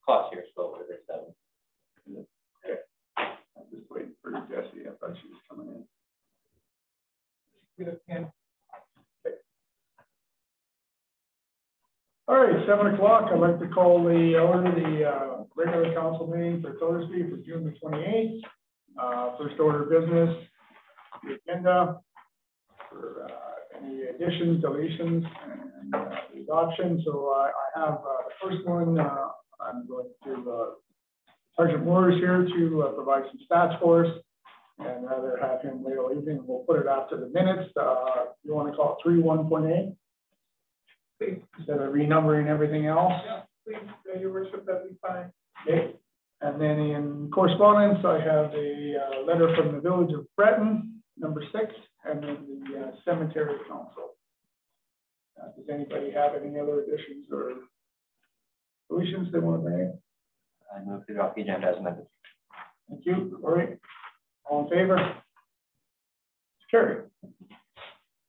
Clock's here still for this 7. Okay. I'm just waiting for Jessie. I thought she was coming in. Okay. All right, 7 o'clock. I'd like to call the regular council meeting for Thorsby for June the 28th. First order of business, the agenda for any additions, deletions, and the adoption. So I have the first one. I'm going to Sergeant Moore is here to provide some stats for us, and rather have him wait all evening. We'll put it after the minutes. You want to call it 3.1.8? Instead of renumbering everything else. Yeah, please, Your Worship, that'd be fine. Okay. And then in correspondence, I have a letter from the Village of Breton, number 6, and then the Cemetery Council. Does anybody have any other additions or solutions they want to bring in? I move to drop the agenda as amended. Thank you. All right. All in favor? It's carried.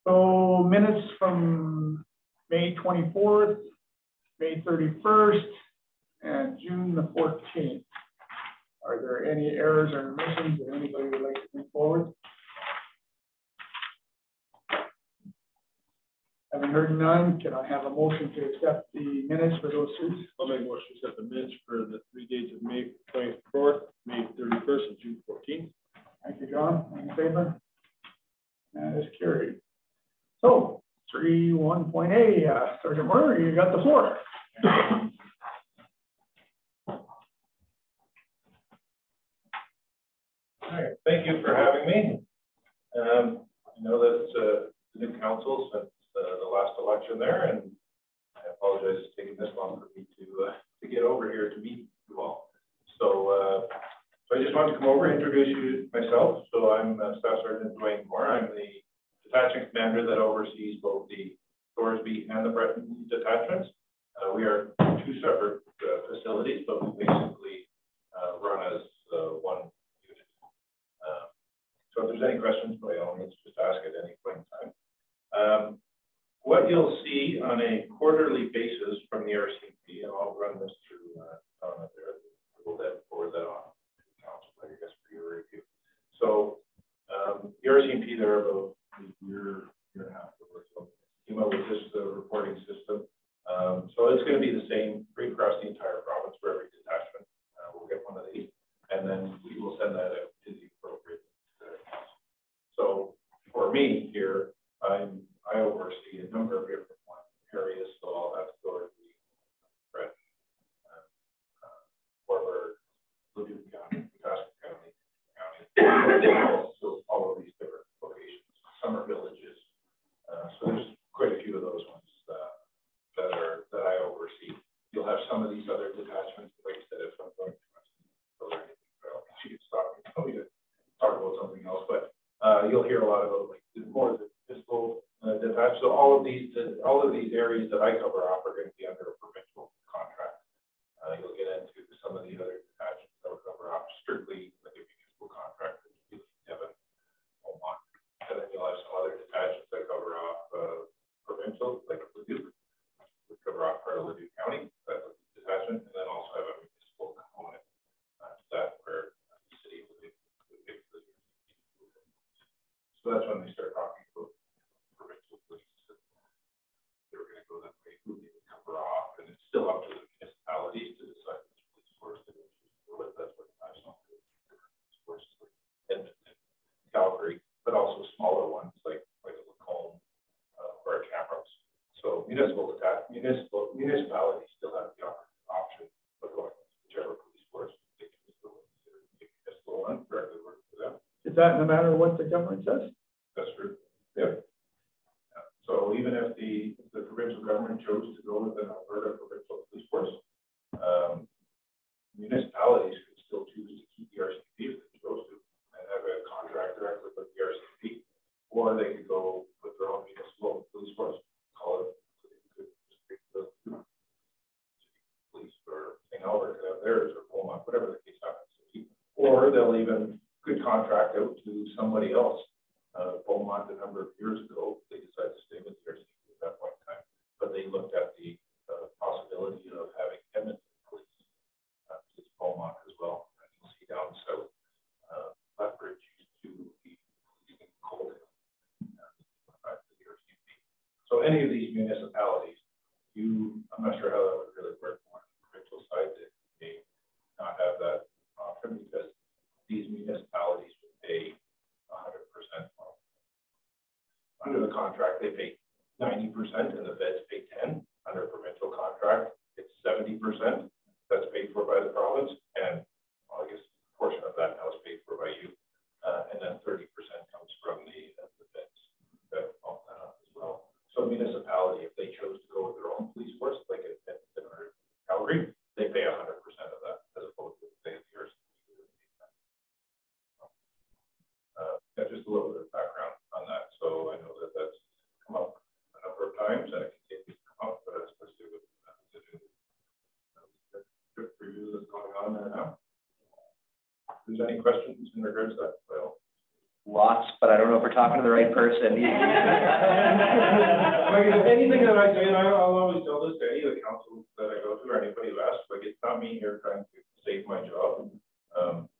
So minutes from May 24th, May 31st, and June the 14th. Are there any errors or omissions that anybody would like to bring forward? Having heard none, can I have a motion to accept the minutes for those 2? I'll make a motion to accept the minutes for the 3 days of May 24th, May 31st, and June 14th. Thank you, John. In favor? That is carried. So 3.1.A, Sergeant Murray, you got the floor. All right, thank you for having me. I know that it's a new council since the last election there, and I apologize it's taking this long for me to get over here to meet you all. So, so I just wanted to come over and introduce you myself. So I'm Staff Sergeant Dwayne Moore. I'm the detachment commander that oversees both the Thorsby and the Breton detachments. We are 2 separate facilities, but we basically run as one unit. So if there's any questions, by all means, just ask at any point in time. What you'll see on a quarterly basis from the RCMP, and I'll run this through Donna there, we'll then forward that on to the council, I guess, for your review. So the RCMP, there about a year and a half ago, so came out with this reporting system. So it's going to be the same right across the entire province for every detachment. We'll get one of these, and then we will send that out to the appropriate council. So for me here, I oversee a number of different areas, so I'll have to go to the Breton, Warburg, Leduc County, Tasco County, so all of these different locations, summer villages. So there's quite a few of those ones that I oversee. You'll have some of these other detachments, like I said, if I'm going too much or anything, she can stop me, tell me to talk about something else. But you'll hear a lot about like more of the fiscal detached. So all of these areas that I cover off are going to be under a provincial contract. You'll get into some of the other detachments that will cover off strictly like a municipal contract, Devon, Beaumont, and then you'll have some other detachments that cover off provincial, like Leduc, we cover off part of Leduc County, that's a detachment, and then also have a municipal component to that where the city of Leduc would pay for the. So that's when they start talking about provincial police. They were going to go that way, who they would cover off, and it's still up to the municipalities to decide which police force they would choose. That's what the national police force like Edmonton, Calgary, but also smaller ones like a Lacombe or a Camrose. So municipalities still have the option of going whichever police force they can just go with the municipal one, directly work for them. Is that no matter what the government says? That's true. Yeah. So even if the provincial government chose to go with an Alberta provincial police force, municipalities could still choose to keep the RCMP if they chose to and have a contract directly with the RCMP, or they could go with their own municipal police force, call it the police or St. Albert could have theirs or Beaumont, whatever the case happens to be, or they'll even could contract out to somebody else. Beaumont, a number of years ago, they decided to stay with the RCMP at that point in time, but they looked at the possibility of having Edmonton police Beaumont as well. And you'll see down south, Lethbridge used to be cold. So any of these municipalities, I'm not sure how that would really work on the provincial side. They not have that option because these municipalities would pay 100%. Under the contract, they pay 90% and the feds pay 10%. Under a provincial contract, it's 70% that's paid for by the province, and well, I guess a portion of that now is paid for by you, and then 30% comes from the feds that bump that up as well. So municipality, if they chose to go with their own police force, like in Calgary, they pay 100% of that, as opposed to say yours. Just a little bit of background on that. So I know that that's come up a number of times, and it continues to come up, but especially with the trip review that's going on there now. If there's any questions in regards to that, well, Lots, but I don't know if we're talking to the right person. Like anything that I say, and I'll always tell this to any of the councils that I go to or anybody who asks, like it's not me here trying to save my job.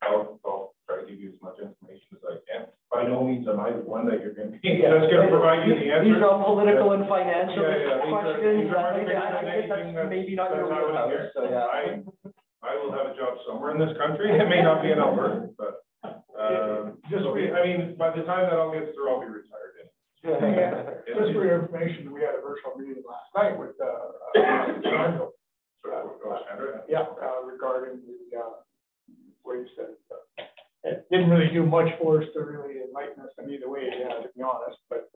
I'll try to give you as much information as I can. By no means am I the one that you're going to be that's going to provide you the answer. These are political and financial questions. That's maybe not your wheelhouse. So yeah. I will have a job somewhere in this country. It may not be in Alberta, but I mean, by the time that all gets through, I'll be retired. Just for your information, we had a virtual meeting last night with Sandra. Regarding the ways that it didn't really do much for us to really enlighten us in either way, to be honest. But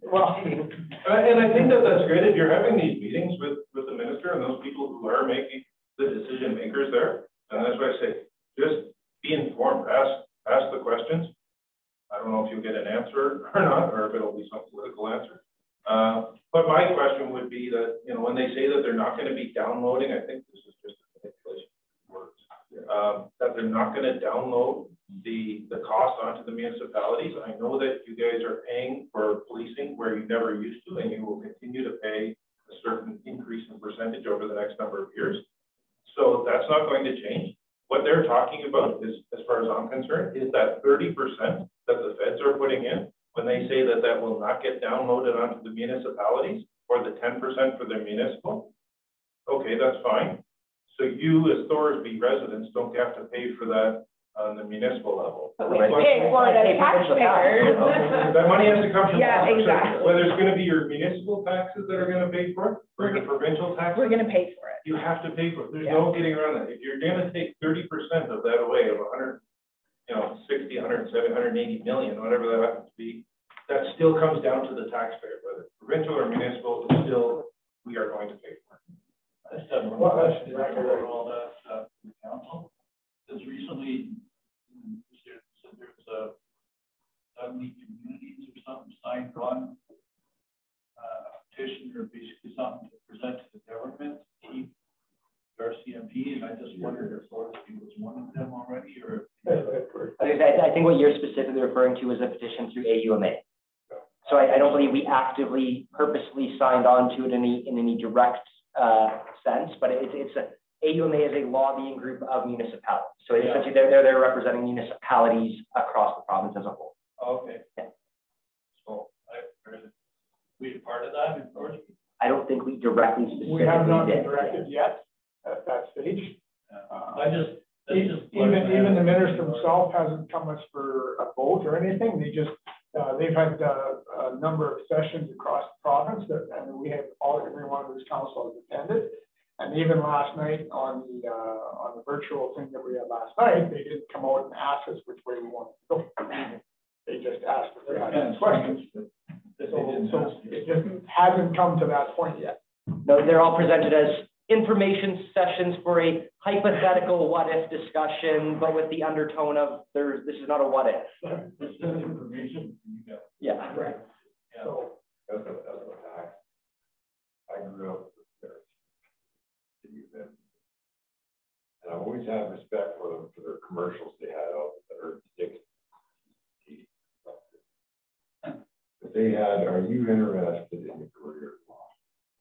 well, and I think that that's great if you're having these meetings with the minister and those people who are making the decision makers there. And that's why I say, just be informed, ask the questions. I don't know if you'll get an answer or not, or if it'll be some political answer. But my question would be that, when they say that they're not going to be downloading, I think this is just a manipulation of words, that they're not going to download the cost onto the municipalities. I know that you guys are paying for policing where you never used to, and you will continue to pay a certain increase in percentage over the next number of years. So that's not going to change. What they're talking about is, as far as I'm concerned, is that 30% that the feds are putting in, when they say that that will not get downloaded onto the municipalities, or the 10% for their municipal. Okay, that's fine. So you as Thorsby residents don't have to pay for that on the municipal level. But we pay for it as taxpayers. That money has to come from exactly. Whether it's going to be your municipal taxes that are going to pay for it, or your provincial taxes. We're going to pay for it. You have to pay for it. There's no getting around that. If you're going to take 30% of that away, of 160, 170, 180 million, whatever that happens to be, that still comes down to the taxpayer, whether it's provincial or municipal, it's still, we are going to pay for it. I just have one question about all that stuff in the council. Because recently, there's 70 communities or something signed on a petition or basically something to present to the government to keep RCMP, and I just wondered if Thorsby was one of them already, or. I think what you're specifically referring to is a petition through AUMA. So I don't believe we actively, purposely signed on to it in any direct sense, but AUMA is a lobbying group of municipalities. So essentially they're representing municipalities across the province as a whole. Okay. Yeah. So we part of that in Thorsby? I don't think we directly specifically we have not been directed yet at that stage. Even the minister himself hasn't come us for a vote or anything. They've had a number of sessions across the province and we have every one of those councils attended. And even last night on the virtual thing that we had last night, they didn't come out and ask us which way we wanted to go. They just asked if we had any questions. So it just hasn't come to that point yet. No, they're all presented as information sessions for a hypothetical what if discussion, but with the undertone of this is not a what if. This is information. Yeah. Right. Yeah. So That's a fact. I grew up with parents. And I've always had respect for them for their commercials they had out that are sticks. But they had, are you interested in a career law?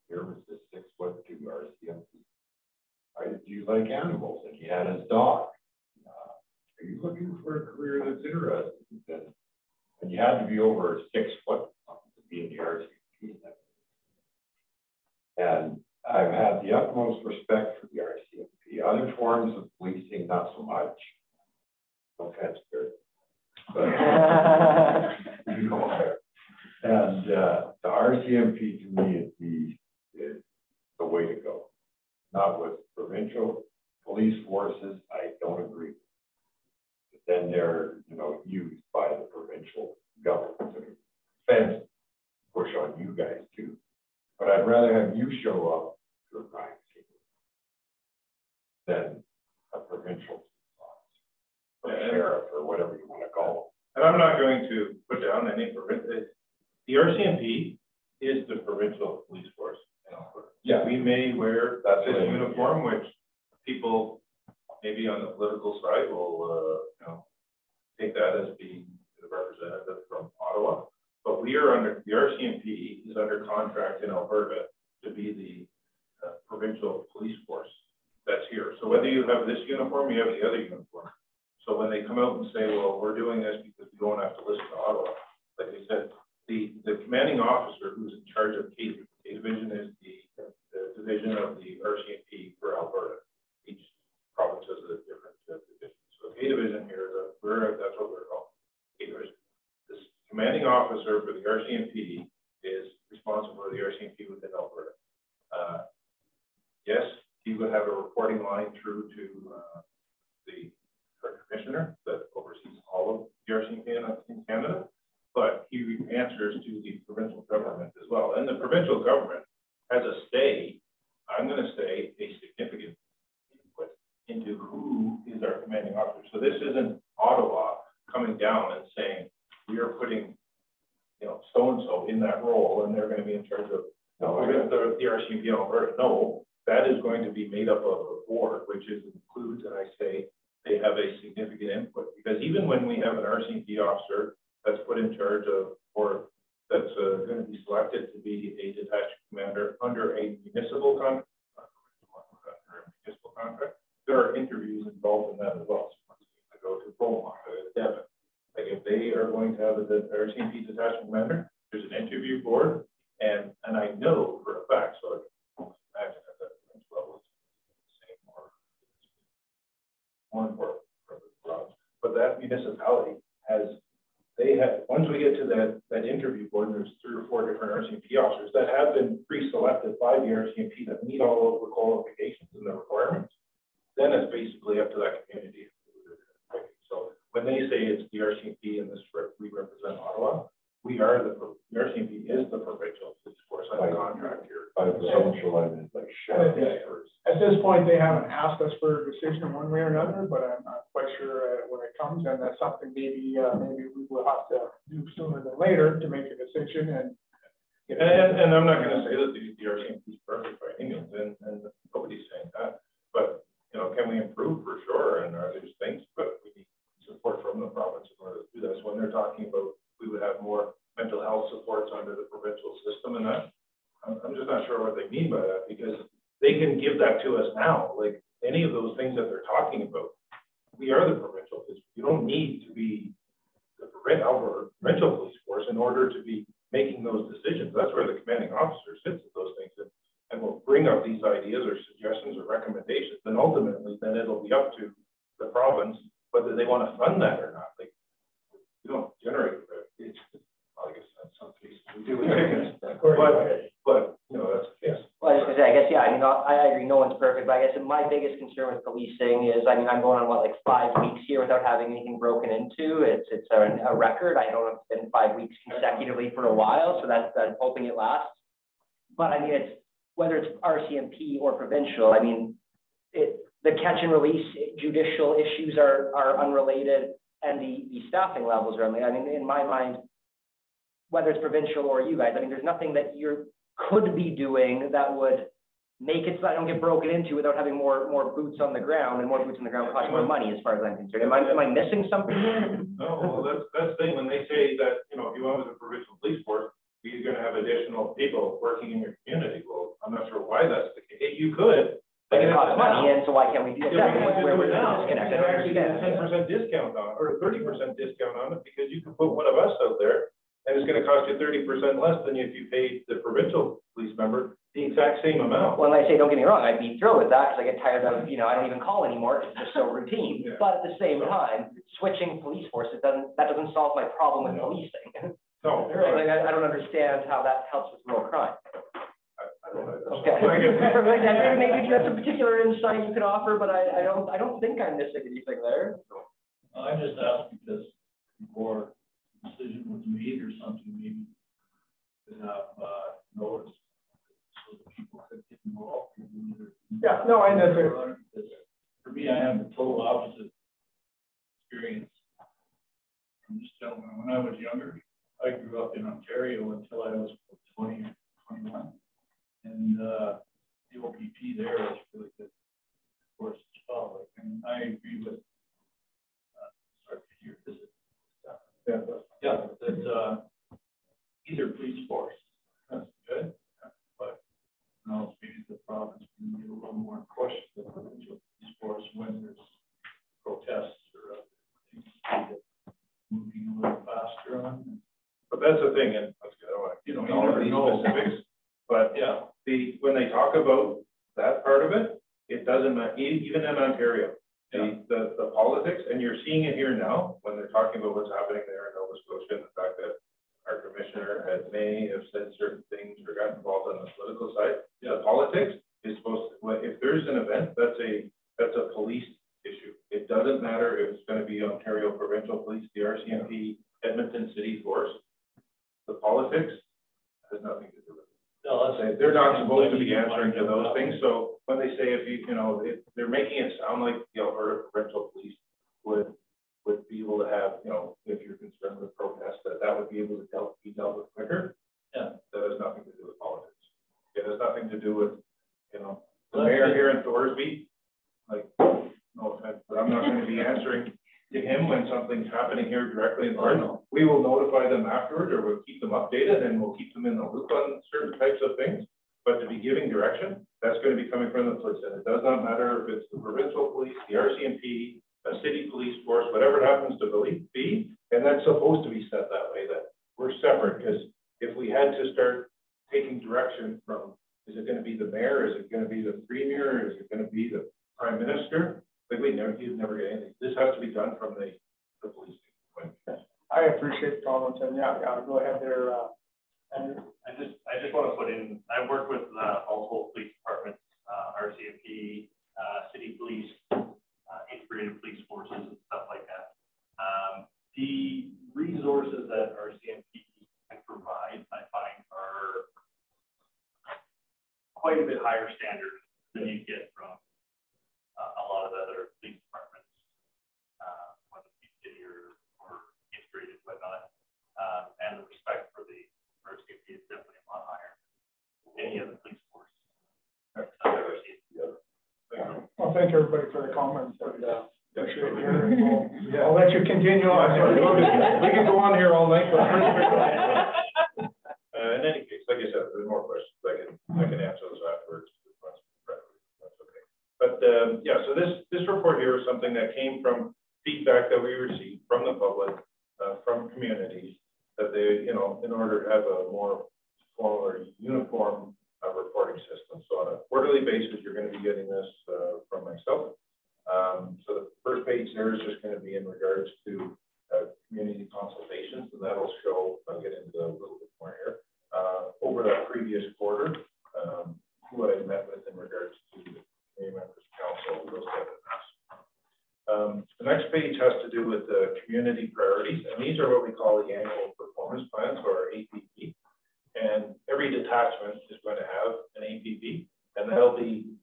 Here was the 6'2" RCMP. Do you you like animals? And he had his dog. Are you looking for a career that's interesting? And you had to be over 6 foot to be in the RCMP. And I've had the utmost respect for the RCMP. Other forms of policing, not so much. No offense, Kurt. But, and the RCMP to me is the way to go. Not with provincial police forces, I don't agree. But then they're, used by the provincial government to fence push on you guys too. But I'd rather have you show up to a crime scene than a provincial or sheriff or whatever you want to call And I'm not going to put down any provincial. The RCMP is the provincial police force in Alberta. Yeah. We may wear this uniform, which people maybe on the political side will, take that as being the representative from Ottawa. But we are under, the RCMP is under contract in Alberta to be the provincial police force that's here. So whether you have this uniform, you have the other uniform. So when they come out and say, well, we're doing this because we don't have to listen to Ottawa, like I said, the commanding officer who's in charge of K Division is the division of the RCMP for Alberta. Each province has a different division. So K Division here, that's what we're called, K Division. This commanding officer for the RCMP is responsible for the RCMP within Alberta. Yes, he would have a reporting line through to the commissioner that oversees all of the RCMP in Canada, but he answers to the provincial government as well. And the provincial government has a say, I'm going to say, a significant input into who is our commanding officer. So this isn't Ottawa coming down and saying, we are putting, so-and-so in that role, and they're going to be in charge of the RCMP in Alberta. No, that is going to be made up of a board, which includes, and I say, they have a significant input, because even when we have an RCMP officer that's put in charge of, or that's going to be selected to be a detached commander under a municipal contract, there are interviews involved in that as well. So I go to Beaumont, Devon. Like if they are going to have a RCMP detachment commander, there's an interview board, and I know for a fact, so I can imagine at that level, it's the same more important for the province. But that municipality once we get to that interview board, and there's 3 or 4 different RCMP officers that have been pre-selected by the RCMP that meet all of the qualifications and the requirements, then it's basically up to that community. So when they say it's the RCMP and we represent Ottawa, we are the RCMP is the provincial police force on the contract here. By the provincial, I mean, like sheriff. At this point, they haven't asked us for a decision one way or another, but I'm not quite sure when it comes, and that's something maybe we will have to do sooner than later to make a decision. And I'm not going to say that the RCMP is perfect by any means, and nobody's saying that. But can we improve for sure? And are there things, but we need support from the province in order to do this. When they're talking about we would have more mental health supports under the provincial system, and that I'm just not sure what they mean by that, because they can give that to us now. Like any of those things that they're talking about, we are the provincial police. You don't need to be the provincial police force in order to be making those decisions. That's where the commanding officer sits at those things and will bring up these ideas or suggestions or recommendations. And ultimately, then it'll be up to the province whether they want to fund that or not. Like, we don't generate it's, I guess that's some cases we do. But that's the case. Well, I was going to say, I guess, yeah, I agree, no one's perfect, but I guess my biggest concern with policing is, I'm going on, 5 weeks here without having anything broken into. It's a record. I don't know if it's been 5 weeks consecutively for a while, so I'm hoping it lasts. But it's, whether it's RCMP or provincial, the catch and release judicial issues are unrelated, and the staffing levels are unrelated. In my mind, whether it's provincial or you guys, there's nothing that you could be doing that would make it so I don't get broken into without having more boots on the ground, and more boots on the ground cost more money, as far as I'm concerned. Am I missing something here? No, well, that's the thing when they say that, if you went with the provincial police force, you're going to have additional people working in your community. Well, I'm not sure why that's the case. You could. But it costs money, and so why can't exactly where we're disconnected. You actually get a 10% discount on, or a 30% discount on it, because you can put one of us out there, and it's gonna cost you 30% less than if you paid the provincial police member the exact same amount. Well, and I say, don't get me wrong, I'd be thrilled with that, because I get tired of, I don't even call anymore, it's just so routine. Yeah. But at the same time, switching police forces, that doesn't solve my problem with policing. No. Like, I don't understand how that helps with rural crime. I don't know. Okay. Maybe you have some particular insight you could offer, but I don't think I'm missing anything there. I just asked because before the decision was made or something, maybe to have notice so that people could get involved. Yeah, no, I know. For me, I have the total opposite experience from this gentleman. When I was younger, I grew up in Ontario until I was 20 or 21. And the OPP there is really good, of course, as well. Like, and I agree with, sorry to hear this. That either police force, that's good, but maybe the province can get a little more push to the provincial police force when there's protests or other things that get moving a little faster on. But that's the thing, and I don't want to, you never know specifics, but yeah, when they talk about that part of it, it doesn't matter, even in Ontario, the politics, and you're seeing it here now, when they're talking about what's happening there in Nova Scotia, and the fact that our commissioner may have said certain things or got involved on the political side. The politics is supposed to, if there's an event, that's a police issue. It doesn't matter if it's going to be Ontario Provincial Police, the RCMP, Edmonton City Force. The politics has nothing to do with it. no, They're not supposed to be answering to those things. So when they say if they're making it sound like the Alberta Provincial Police would be able to have, if you're concerned with protests, that would be able to be dealt with quicker. Yeah, that has nothing to do with politics. It has nothing to do with, the mayor here in Thorsby. Like, no offense, but I'm not going to be answering to him when something's happening here directly in Thorsby. We will notify them afterward, or we'll keep them updated, and we'll keep them in the loop on certain types of things. But to be giving direction, that's going to be coming from the police. And it does not matter if it's the provincial police, the RCMP, a city police force, whatever it happens to be. And that's supposed to be set that way, that we're separate. Because if we had to start taking direction from, is it going to be the mayor? Is it going to be the premier? Is it going to be the prime minister? Like you'd never get anything. This has to be done from the police. I appreciate the comments, and go ahead there, Andrew. I just want to put in, I've worked with multiple police departments, RCMP, city police, integrated police forces and stuff like that. The resources that RCMP can provide, I find, are quite a bit higher standard than you get from a lot of the other police departments, whether it be city or integrated, whatnot. And the respect for the RCMP is definitely a lot higher than any other police force I've ever seen. Well, thank everybody for the comments. And, appreciate it. I'll let you continue on. We can go on here all night. In any case, like I said, there's more questions. I can answer those afterwards. That's okay. But so this report here is something that came from feedback that we received from the public, from communities, that they, in order to have a more formal or uniform reporting system. So on a quarterly basis, you're going to be getting this from myself. So the first page there is just going to be in regards to community consultations, and that'll show, I'll get into a little bit more here, over the previous quarter, who I met with in regards to the community members council, those type of things. The next page has to do with the community priorities, and these are what we call the annual performance plans, or APP. And every detachment is going to have an APP, and they'll be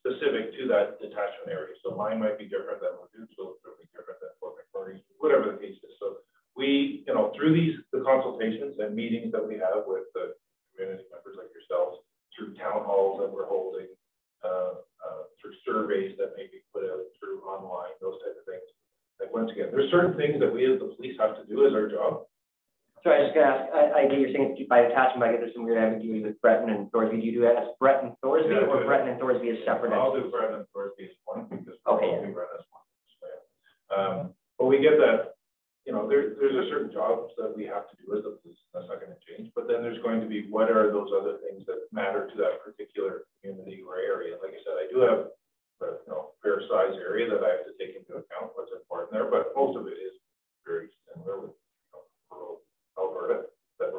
specific to that detachment area. So mine might be different than Leduc, so it'll be different than Fort McMurray, whatever the case is. So we, through the consultations and meetings that we have with the community members like yourselves, through town halls that we're holding, through surveys that may be put out through online, those type of things. Like once again, there's certain things that we as the police have to do as our job. So I was just gonna ask, I get you're saying it's by attachment, but I get there's some weird ambiguity with Breton and Thorsby. Do you do that as Breton Thorsby Yeah, or Breton and Thorsby as separate? I'll do Breton and Thorsby as one because Okay. we run as one. But we get that, you know, there's a certain jobs that we have to do as the police. That's not going to change. But then there's going to be what are those other things that matter to that particular community or area. Like I said, I do have a fair size area that I have to take into account what's important there, but most of it is very similar with rural Alberta that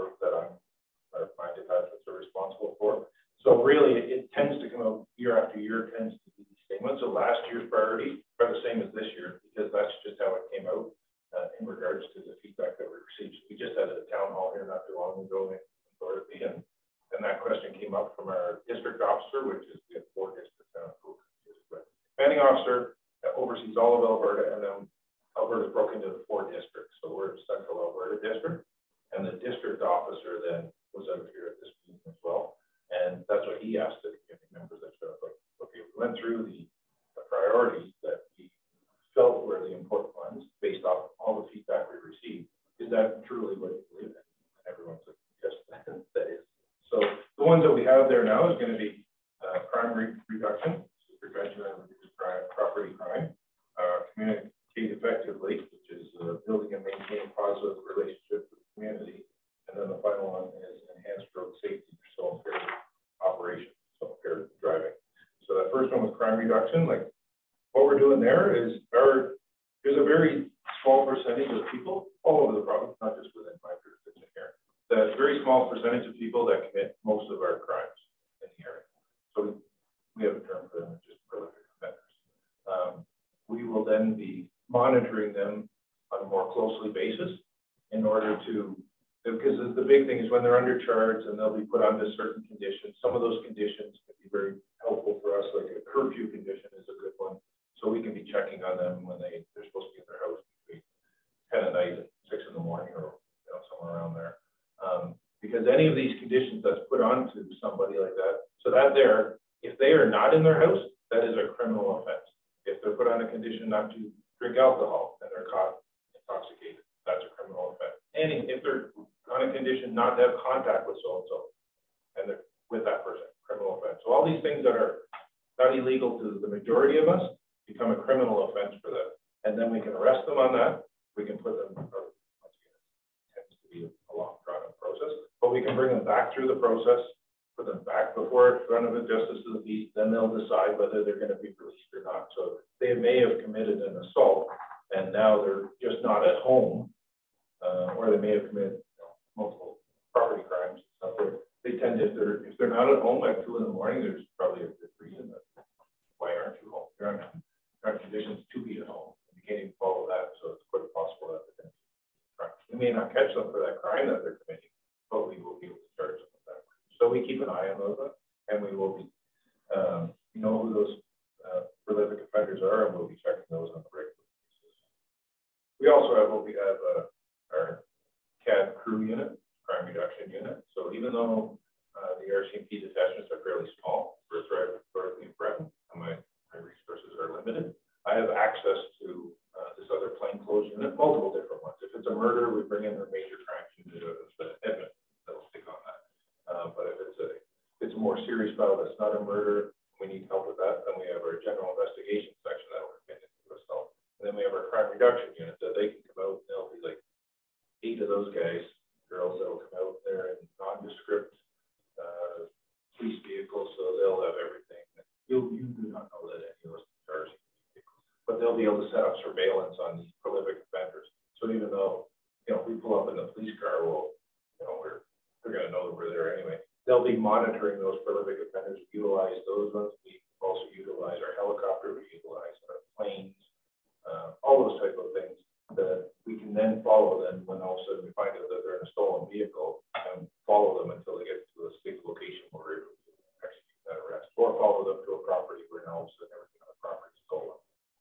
my detachments are responsible for. So really, it tends to come out year after year, tends to be the same one. So last year's priorities are the same as this year because that's just how it came out in regards to the feedback that we received. We just had a town hall here not too long ago in Thorsby, and that question came up from our district officer, which is we have 4 districts now. Commanding officer that oversees all of Alberta, and then Alberta is broken into 4 districts. So we're Central Alberta District, and the district officer then was out here at this meeting as well. And that's what he asked the community members that showed up. Like, okay, we went through the priorities that we felt were the important ones based off all the feedback we received. Is that truly what you believe in? And everyone's like, yes, that is. So the ones that we have there now is going to be crime reduction, prevention and reduce property crime, communicate effectively, which is building and maintaining positive relationships with the community. And then the final one is enhanced road safety for self-care operations, self-care driving. So that first one was crime reduction. Like what we're doing there is there's a very small percentage of people all over the province, not just within my jurisdiction here. That's a very small percentage of people that commit most of our crimes in the area. So we have a term for them, which is prolific offenders. We will then be monitoring them on a more closely basis in order to, because the big thing is when they're under charge and they'll be put onto certain conditions. Some of those conditions can be very helpful for us, like a curfew condition is a good one. So we can be checking on them when they're supposed to be in their house between 10 at night and 6 in the morning or somewhere around there. Because any of these conditions that's put onto somebody like that, so that if they are not in their house, that is a criminal offense. If they're put on a condition not to drink alcohol and they're caught intoxicated, that's a criminal offense. And if they're on a condition not to have contact with so-and-so and they're with that person, criminal offense. So all these things that are not illegal to the majority of us become a criminal offense for them. And then we can arrest them on that. We can put them, once again, it tends to be a long drawn out process, but we can bring them back through the process, put them back before in front of the justice of the peace, then they'll decide whether they're going to be released or not. So they may have committed an assault and now they're just not at home, or they may have committed multiple property crimes. They tend to, if they're not at home at 2 in the morning, there's probably a good reason that why aren't you home? There aren't conditions to be at home. You can't even follow that, so it's quite possible that they're going to be crimes. We may not catch them for that crime that they're committing, but we will be able to charge them with that. So we keep an eye on those, and we will be, you know who those prolific offenders are, and we'll be checking those on a regular basis. We also have our CAD crew unit, crime reduction unit. So even though the RCMP detachments are fairly small for historically Breton, and my resources are limited, I have access to this other plainclothes unit, multiple different ones. If it's a murder, we bring in our major crimes unit out of Edmonton that'll stick on that. But if it's a more serious file that's not a murder, we need help with that, then we have our general investigation section that will commit into assault. And then we have our crime reduction unit that they can come out, and there'll be like 8 of those guys, girls that will come out there in nondescript police vehicles, so they'll have everything. You do not know that any of those cars, but they'll be able to set up surveillance on these prolific offenders. So even though, we pull up in the police car, they're going to know that we're there anyway. They'll be monitoring those prolific offenders, utilize those ones. We also utilize our helicopter, we utilize our planes, all those type of things that we can then follow them when all of a sudden we find out that they're in a stolen vehicle and follow them until they get to a safe location where we're able to execute that arrest, or follow them to a property where now all of a sudden everything on the property is stolen,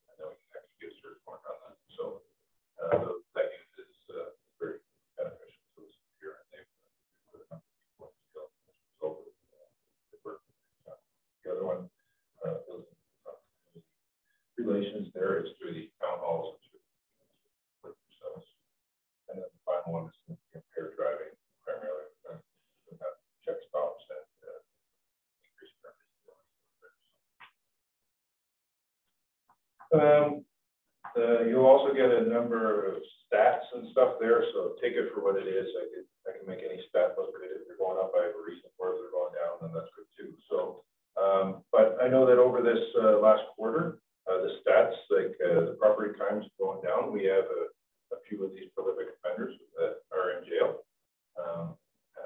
and then we can execute a search warrant on that. So that unit is very beneficial to us here, and they've put a number of people in skill as a result of the work. The other one, relations there is through the town halls and through themselves. And then the final one is impaired driving. You'll also get a number of stats and stuff there, so take it for what it is. I can make any stat look good. If they're going up, I have a reason for it. If they're going down, then that's good too. So, but I know that over this last quarter, the stats, like the property crimes going down, we have a few of these prolific offenders that are in jail.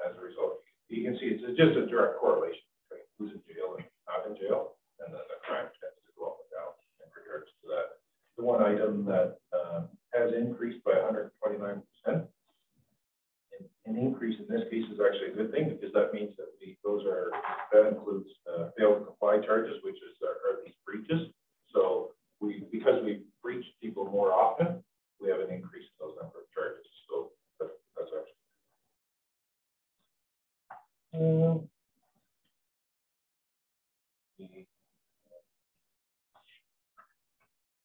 As a result, you can see it's just a direct correlation between who's in jail and not in jail, and then the crime tends to go up and down in regards to that. The one item that has increased by 129%. An increase in this case is actually a good thing, because that means that that includes failed to comply charges, which are these breaches. So because we breach people more often, we have an increase in those number of charges. So that's actually.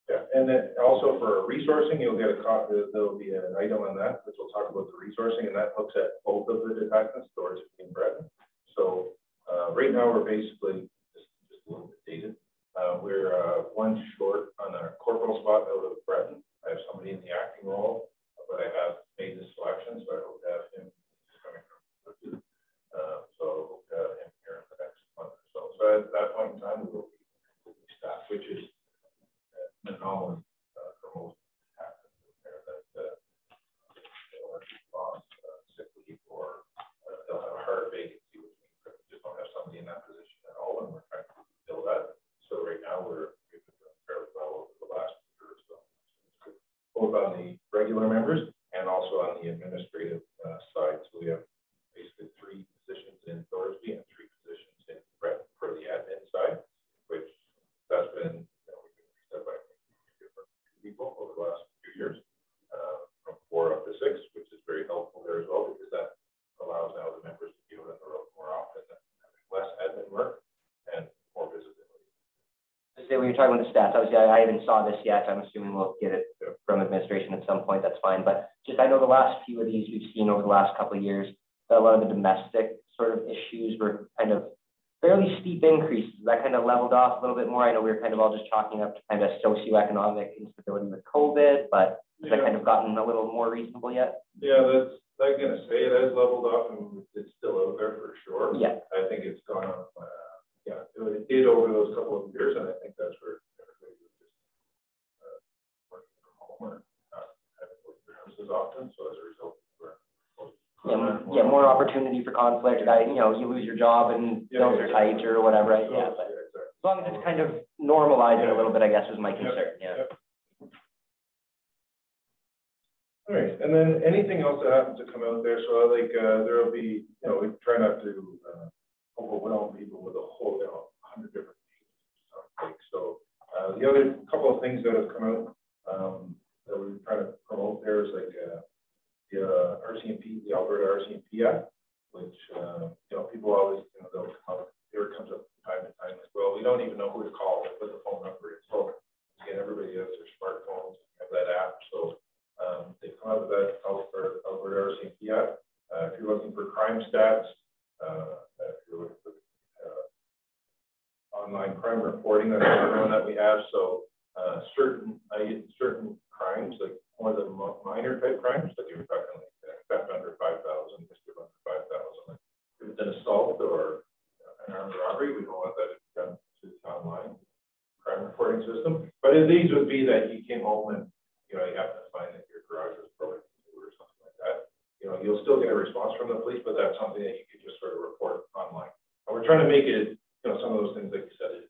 Yeah, and then also for resourcing, you'll get a copy. There'll be an item on that, which will talk about the resourcing, and that looks at both of the detachments, Thorsby and Breton. So right now we're basically just a little bit dated. We're one short on a corporal spot out of Breton. I have somebody in the acting role, but I have made the selection, so I hope to have him coming from. So I hope to have him here in the next month or so. So at that point in time, we will be staff, which is an anomaly for most detachments there, that they'll lost sick leave, or they'll have a hard vacancy, which means that we just don't have somebody in that position at all, and we're trying to fill that. So right now we've been doing fairly well over the last year or so, both on the regular members and also on the administrative side. So we have basically 3 positions in Thorsby and 3 positions in Brett for the admin side, which that's been, we've been reset by different people over the last few years, from 4 up to 6, which is very helpful there as well, because that allows now the members to be out on the road more often, and having less admin work and more visibility. So when you're talking about the stats, obviously I haven't saw this yet. I'm assuming we'll get it from administration at some point. That's fine. But just, I know the last few of these we've seen over the last couple of years, that a lot of the domestic sort of issues were kind of fairly steep increases. That kind of leveled off a little bit more. I know we were kind of all just chalking up to kind of socioeconomic instability with COVID, but has that kind of gotten a little more reasonable yet? Yeah, I'm going to say it has leveled off, and it's still out there for sure. Yeah. I think it's gone up. Yeah, it did over those couple of years, and I think that's where everybody was just working from home or not having to leave their houses often. So as a result, more opportunity for conflict. You lose your job and bills are tight or whatever. Right? Yeah, but exactly. As long as it's kind of normalizing a little bit, I guess was my concern. Yeah. All right, and then anything else that happens to come out there, so like there will be, we try not to overwhelm people with a whole 100 different things. So the other couple of things that have come out that we're trying to promote there is like the RCMP, the Alberta RCMP Act, which people always they'll come out, here it comes up from time to time as well. We don't even know who to call, put the phone number in. So again, everybody has their smartphones, have that app. So they've come out with that Alberta RCMP Act. If you're looking for crime stats, if you're looking for online crime reporting, that's another one that we have. So certain crimes, like more the minor type crimes, like you're talking like theft under 5,000, mischief under 5,000. Like if it's an assault or an armed robbery, we don't want that to be done to the online crime reporting system. But these would be that you came home and you have to find that your garage was broken into or something like that. You'll still get a response from the police, but that's something that you could just sort of report online. And we're trying to make it, some of those things like you said,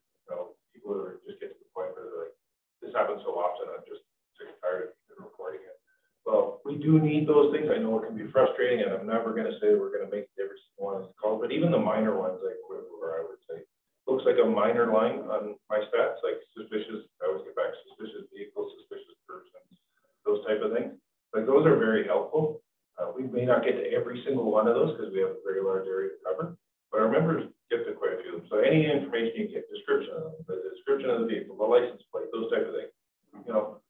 people are just get to the point where they're like, this happens so often, I'm just sick and tired of reporting it. Well, we do need those things. I know it can be frustrating, and I'm never going to say we're going to make every single one of these calls, but even the minor ones, like where I would say, looks like a minor line on my stats, like suspicious, I always get back to suspicious vehicles, suspicious persons, those type of things. Like those are very helpful. We may not get to every single one of those because we have a very large area to cover, but our members get to quite a few of them. So any information you get, description of them, the description of the vehicle, the license plate, those type of things.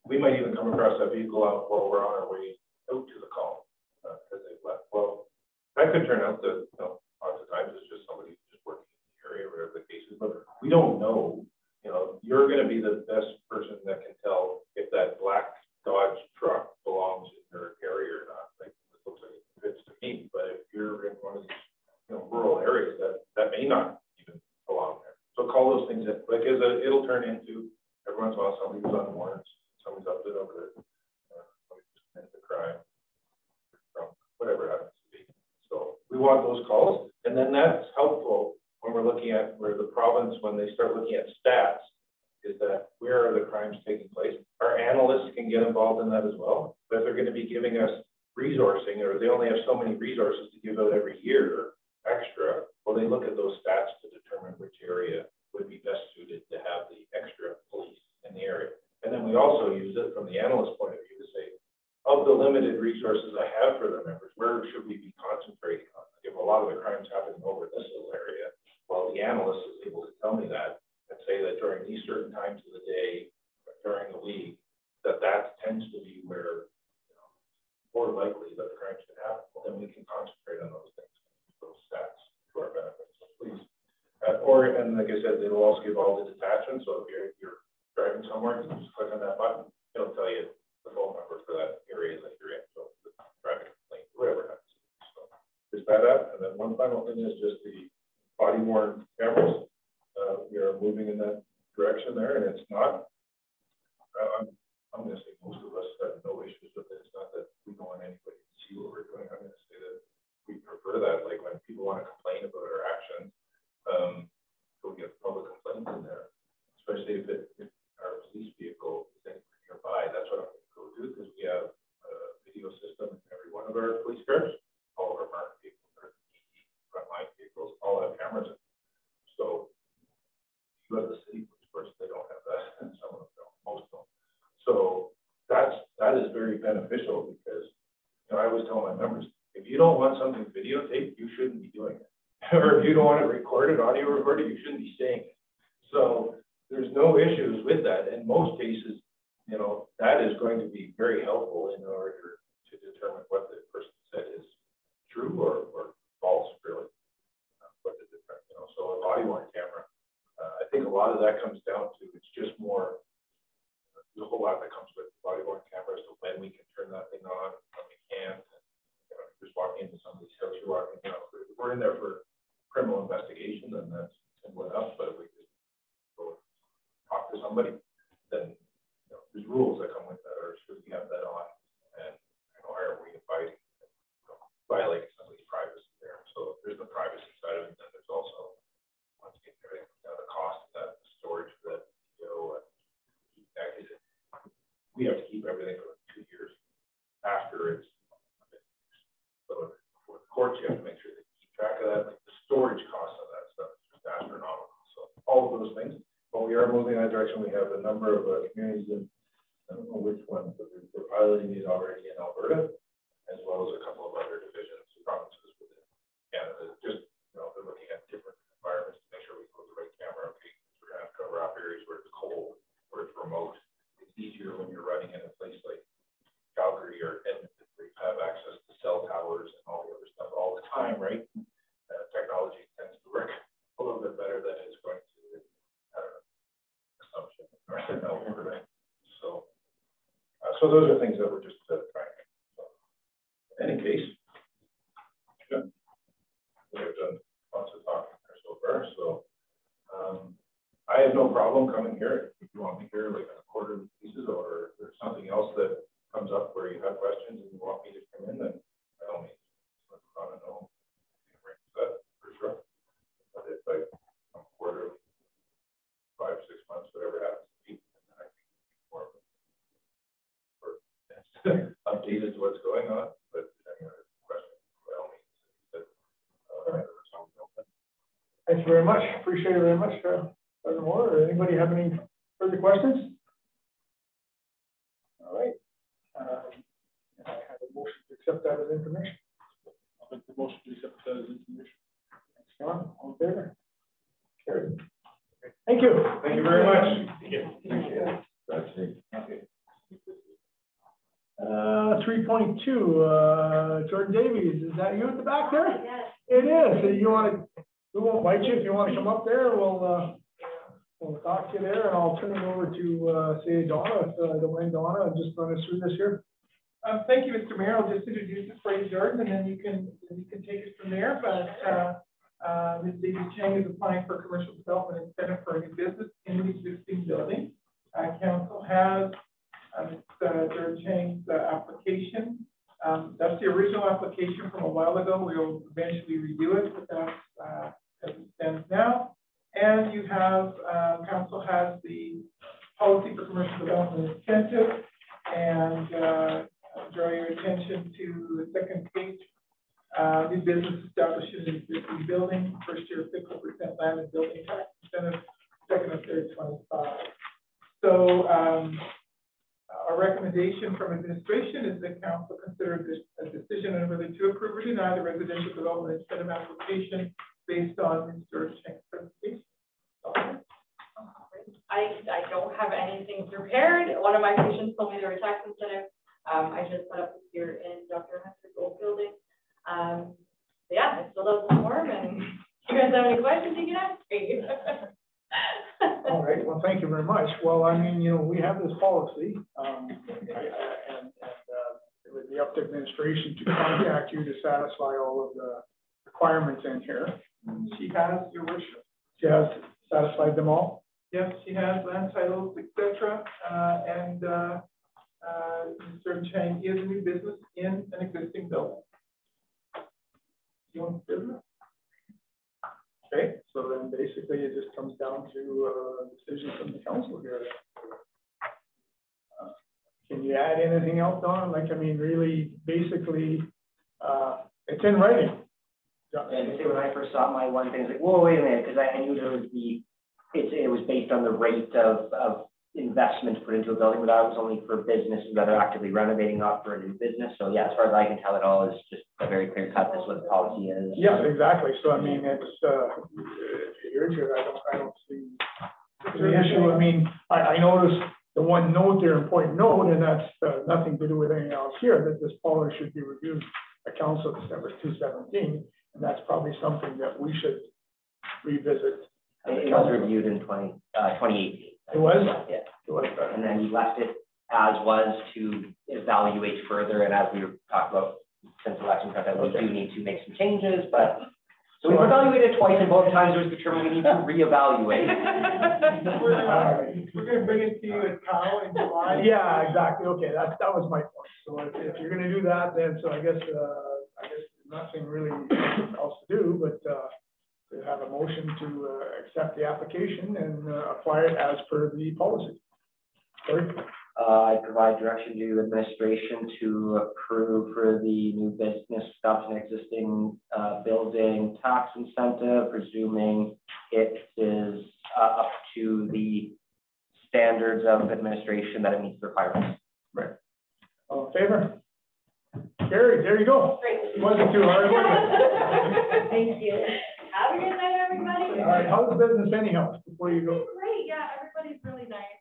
We might even come across that vehicle out while we're on our way out to the call because they've left. Well, that could turn out to, lots of times it's just somebody just working in the area, whatever the case is, but we don't know. You're going to be the best person that can tell may not even belong there. So call those things in, because it'll turn into, every once in a while, somebody was on warrants, somebody's up there, somebody just committed a crime, whatever it happens to be. So we want those calls, and then that's helpful when we're looking at where the province, when they start looking at stats, is that where are the crimes taking place? Our analysts can get involved in that as well, but if they're going to be giving us resourcing, or they only have so many resources to give out every year extra, well, they look at those stats to determine which area would be best suited to have the extra police in the area. And then we also use it from the analyst point of view to say, of the limited resources I have for the members, where should we be concentrating on? If a lot of the crimes happening over this little area, well, the analyst is able to tell me that and say that during these certain times of the day, during the week, that tends to be where, more likely that the crime should happen. Well, then we can concentrate on those things, those stats to our benefit. So please, and like I said, it'll also give all the detachments. So if you're driving somewhere, you can just click on that button. It'll tell you the phone number for that area that you're in. So the traffic complaint, whatever happens. So there's that. And then one final thing is just the body worn cameras. We are moving in that direction there, and it's not. I'm going to say most of us have no issues with it. It's not that we don't want anybody to see what we're doing. I'm going to say that we prefer that. Like when people want to complain about our actions, we'll get public complaints in there, especially if our police vehicle is anywhere nearby. That's what I'm going to go do, because we have a video system in every one of our police cars. All of our marked vehicles, our frontline vehicles, all have cameras in. So you have the city police force, they don't have that, and some of them don't, most don't. So that is very beneficial, because I always tell my members, if you don't want something videotaped, you shouldn't be doing it. Or if you don't want it recorded, audio recorded, you shouldn't be saying it. So there's no issues with that. In most cases, that is going to be very helpful in order to determine what the person said is true or false, really. So a body worn camera, I think a lot of that comes down to, it's just more, there's a whole lot that comes with body worn cameras, so when we can turn that thing on, when we can't. Just walking into somebody's house, you're walking, if we're in there for criminal investigation, then that's simple enough. But if we just go talk to somebody, then there's rules that come with that, or should we have that on? And are we inviting, violating somebody's privacy there? So there's the privacy side of it, and then there's also, once again, everything the cost of that, the storage of that video, we have to keep everything for 2 years after it's. So for the courts, you have to make sure they keep track of that. Like the storage costs of that stuff is just astronomical. So all of those things. But we are moving in that direction. We have a number of communities in, I don't know which one, but we're piloting these already in Alberta, as well as a couple of other divisions, provinces within Canada. Just they're looking at different environments to make sure we put the right camera. Okay, we're going to have to cover up areas where it's cold, where it's remote. It's easier when you're running in a place like Calgary or Edmonton, where you have access to cell towers and all the other stuff all the time, right? Technology tends to work a little bit better than it's going to, assumption or Alberta. So those are things that we're just trying. So, in any case, we have done lots of talking here so far. So I have no problem coming here. If you want me here like in a quarter pieces, or if there's something else that comes up where you have questions and you want me to come in, then by all means, let me know. That for sure. But if I come quarter, 5, 6 months, whatever happens to be, then I think more updated to what's going on. But any other questions, by all means. Thank you very much. Appreciate it very much, President Moore. Anybody have any further questions? All right. I have a motion to accept that as information. I'll make the motion to accept that as information. Thanks, John. All in favor? Carried. Thank you. Thank you very much. Appreciate it. That's it. Okay. 3.2, Jordan Davies, is that you at the back there? Yes. It is. So you want to, we won't bite you if you want to come up there. We'll talk to you there, and I'll turn it over to say Donna, if I don't mind, Donna, and just run us through this here. Thank you, Mr. Mayor. I'll just introduce it for you, Jordan, and then you can take it from there. But Ms. Daisy Chang is applying for commercial development incentive for a new business in the existing building. Council has Ms. Jared Chang's application. That's the original application from a while ago. We'll eventually redo it, but that's as it stands now. And you have, council has the policy for commercial development incentive, and draw your attention to the second page. New business established in an existing building, first year 50% land and building tax incentive, second and third 25. So our recommendation from administration is that council consider this a decision on whether to approve or deny the residential development incentive application based on Mr. Chang's presentation. I don't have anything prepared. One of my patients told me there were tax incentives. I just set up this here in Dr. Hunter's old building. Yeah, I filled out the form, and if you guys have any questions, you can ask me. All right, well, thank you very much. Well, I mean, you know, we have this policy, and it would be up to administration to contact you to satisfy all of the requirements in here. She has, your worship. She has satisfied them all? Yes, she has land titles, etc. And Mr. Chang is a new business in an existing building. You want business? Okay, so then basically it just comes down to a decision from the council here. Can you add anything else on? Like, I mean, really, basically, it's in writing. And so when I first saw my one thing, I was like, whoa, wait a minute, because I knew there was it was based on the rate of investment put into a building, but that was only for businesses that are actively renovating, not for a new business. So yeah, as far as I can tell, it all is just a very clear cut. That's what the policy is. Yeah, exactly. So I mean, it's you're here. I don't see the issue. I mean, I noticed the one note there, important note, and that's nothing to do with anything else here. That this policy should be reviewed at council December 2017, and that's probably something that we should revisit. It was reviewed in 2018. It was? Yeah. It was. And then we left it as was to evaluate further. And as we were talking about since election time, we do need to make some changes. But so we've evaluated it twice, and both times it was determined we need to reevaluate. We're going to bring it to you at COW in July. Yeah, exactly. Okay, that was my point. So if you're going to do that, then so I guess there's nothing really else to do, but to have a motion to accept the application and apply it as per the policy. Sorry? I provide direction to administration to approve for the new business stuff in existing building tax incentive, presuming it is up to the standards of administration that it meets the requirements. Right. All in favor? Gary, there you go. Great. It wasn't too hard, was it? Thank you. Have a good night, everybody. All right, how's the business anyhow before you go? Great, yeah, everybody's really nice.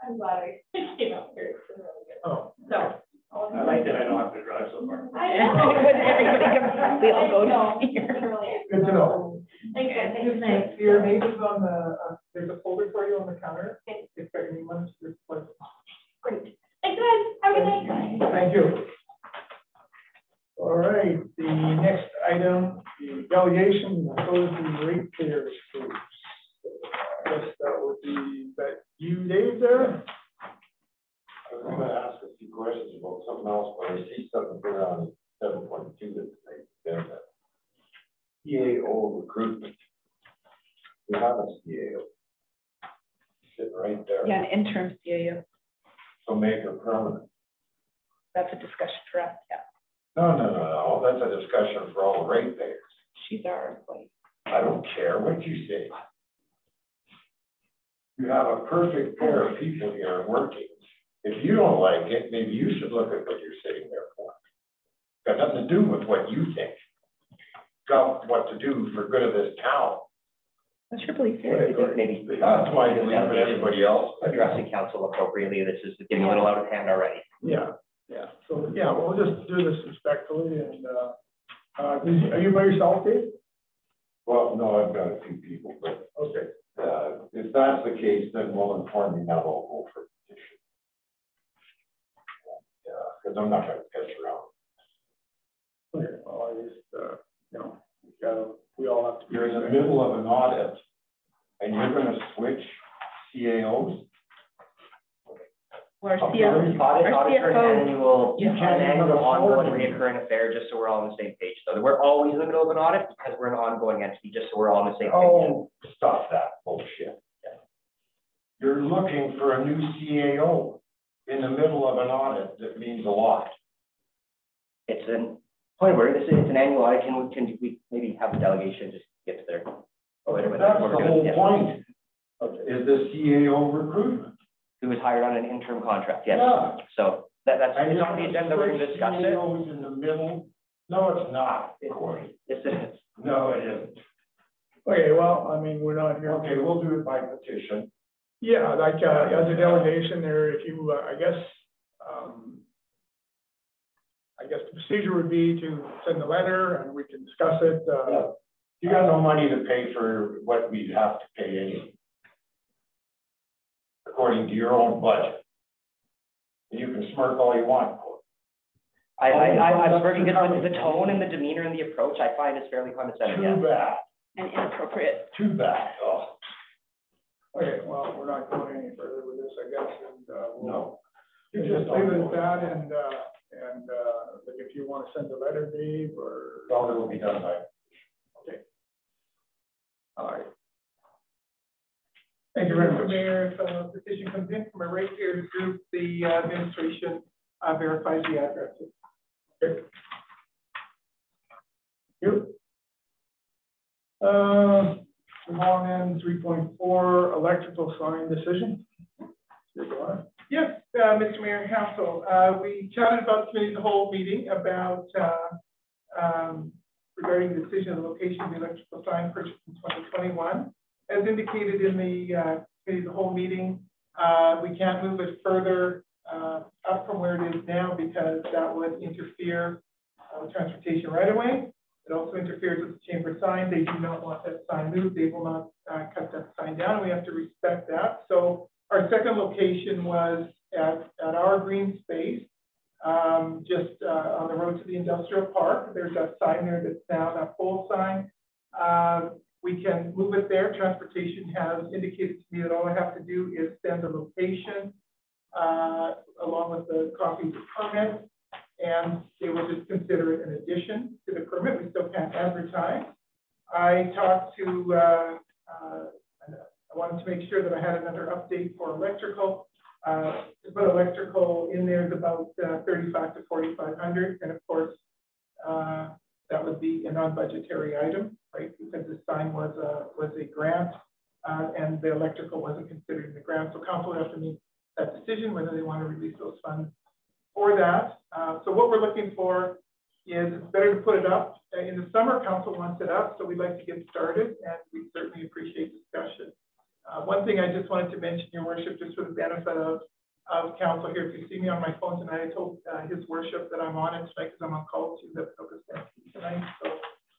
I'm glad I came out here. It's been really good. Oh. So. I like that I don't have to drive so far. I know. We all go to here. Good to know. Thanks, guys. Thanks. Your neighbors on the, there's a folder for you on the counter. If there are any ones, this place. Great. Thanks, guys. Have a good night. Thank you. All right, the next item, the delegation goes to ratepayers groups. I guess that would be, that you, Dave, there? I was going to ask a few questions about something else, but I see something here on 7.2 that CAO recruitment. We have a CAO sitting right there. Yeah, an interim CAO. So make her permanent. That's a discussion for us, yeah. No. That's a discussion for all the ratepayers. She's our employee. I don't care what you say. You have a perfect pair of people here working. If you don't like it, maybe you should look at what you're sitting there for. Got nothing to do with what you think. Got what to do for good of this town. What's your belief I here? think maybe That's why I believe in everybody else. addressing council appropriately. This is getting a little out of hand already. Yeah. So, yeah, we'll just do this respectfully and, are you by yourself, Dave? Well, no, I've got a few people, but Okay. if that's the case, then we'll inform you now. I'll go for a petition. Yeah, because I'm not going to catch around. Okay, well, I just, you know, we all middle of an audit and you're gonna switch CAOs? Or Audit for an annual, You can't an even annual afford ongoing it. recurring affair, just so we're all on the same page. So we're always in the middle of an audit because we're an ongoing entity, just so we're all on the same page. Oh, stop that bullshit. You're looking for a new CAO in the middle of an audit. That means a lot. It's an point where it's an annual audit. Can we maybe have a delegation just get to their. Okay, that's the whole point. Is the CAO recruitment. Who was hired on an interim contract, yes. Yeah. So that's And it's you're on the agenda, we're gonna discuss it. CAOs in the middle? No, it's not, Corey. Yes, it is. No, it isn't. Okay, well, I mean, we're not here. Okay, we'll do it by petition. Yeah, like, as a delegation there, if you, I guess the procedure would be to send a letter and we can discuss it. You got no money to pay for what we have to pay anyway, according to your own budget. And you can smirk all you want. I'm working good with the tone and the demeanor and the approach. I find it's fairly condescending. Too bad. And inappropriate. Too bad. Oh. Okay, well, we're not going any further with this, I guess, and, No. you just leave it at that, and like, if you want to send a letter, Dave, or. Well, it will be done by. Okay. All right. Thank you very much. Mr. Mayor, if a petition comes in from a ratepayer group, the administration verifies the addresses. Okay. Thank you. Move on in 3.4, electrical sign decision. Yes, Mr. Mayor and Council, we chatted about committee of the whole meeting about regarding the decision of the location of the electrical sign purchased in 2021. As indicated in the committee of the whole meeting, we can't move it further up from where it is now because that would interfere with transportation right away. It also interferes with the chamber sign. They do not want that sign moved. They will not cut that sign down. We have to respect that. So our second location was at our green space, just on the road to the industrial park. There's that sign there that's now that pole sign. We can move it there. Transportation has indicated to me that all I have to do is send the location along with the copy of the permit, and they will just consider it an addition to the permit. We still can't advertise. I talked to, I wanted to make sure that I had another update for electrical. To put electrical in there is about 35 to 4,500, and of course, that would be a non-budgetary item, right? Because the sign was a grant, and the electrical wasn't considered in the grant. So council will have to make that decision whether they want to release those funds for that. So what we're looking for is it's better to put it up. In the summer, council wants it up, so we'd like to get started, and we certainly appreciate discussion. One thing I just wanted to mention, Your Worship, just for the benefit of council here, if you see me on my phone tonight, I told His Worship that I'm on it tonight because I'm on call to the focus tonight. So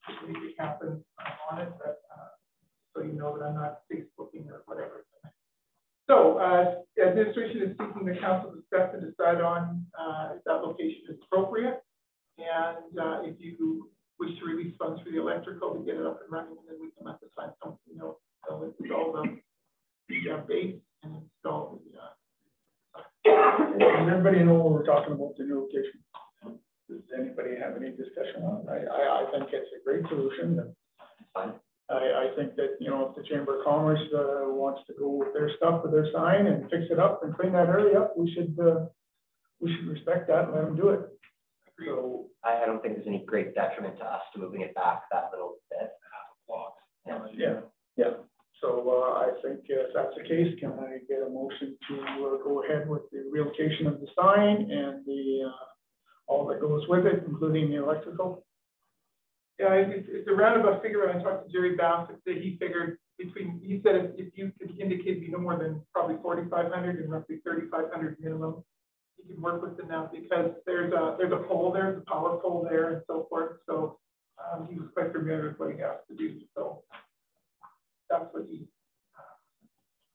if anything happens, I'm on it, but so you know that I'm not Facebooking or whatever. So administration is seeking the council to discuss and decide on if that location is appropriate, and if you wish to release funds for the electrical to get it up and running, and then we can let the sign company know. So install the base and install the. Does everybody know what we're talking about, the new location? Does anybody have any discussion on it? I think it's a great solution. I think that, you know, if the Chamber of Commerce wants to go with their stuff, with their sign and fix it up and clean that area up, we should respect that and let them do it. So I don't think there's any great detriment to us to moving it back that little bit. Yeah. So I think if that's the case, can I get a motion to go ahead with the relocation of the sign and the all that goes with it, including the electrical? Yeah, it's a roundabout figure. When I talked to Jerry Bassett, that he figured he said if you could indicate no more than probably 4,500 and roughly 3,500 minimum, you can work with it now because there's a pole there, there's a power pole there, and so forth. So he was quite familiar with what he has to do. So that's what he,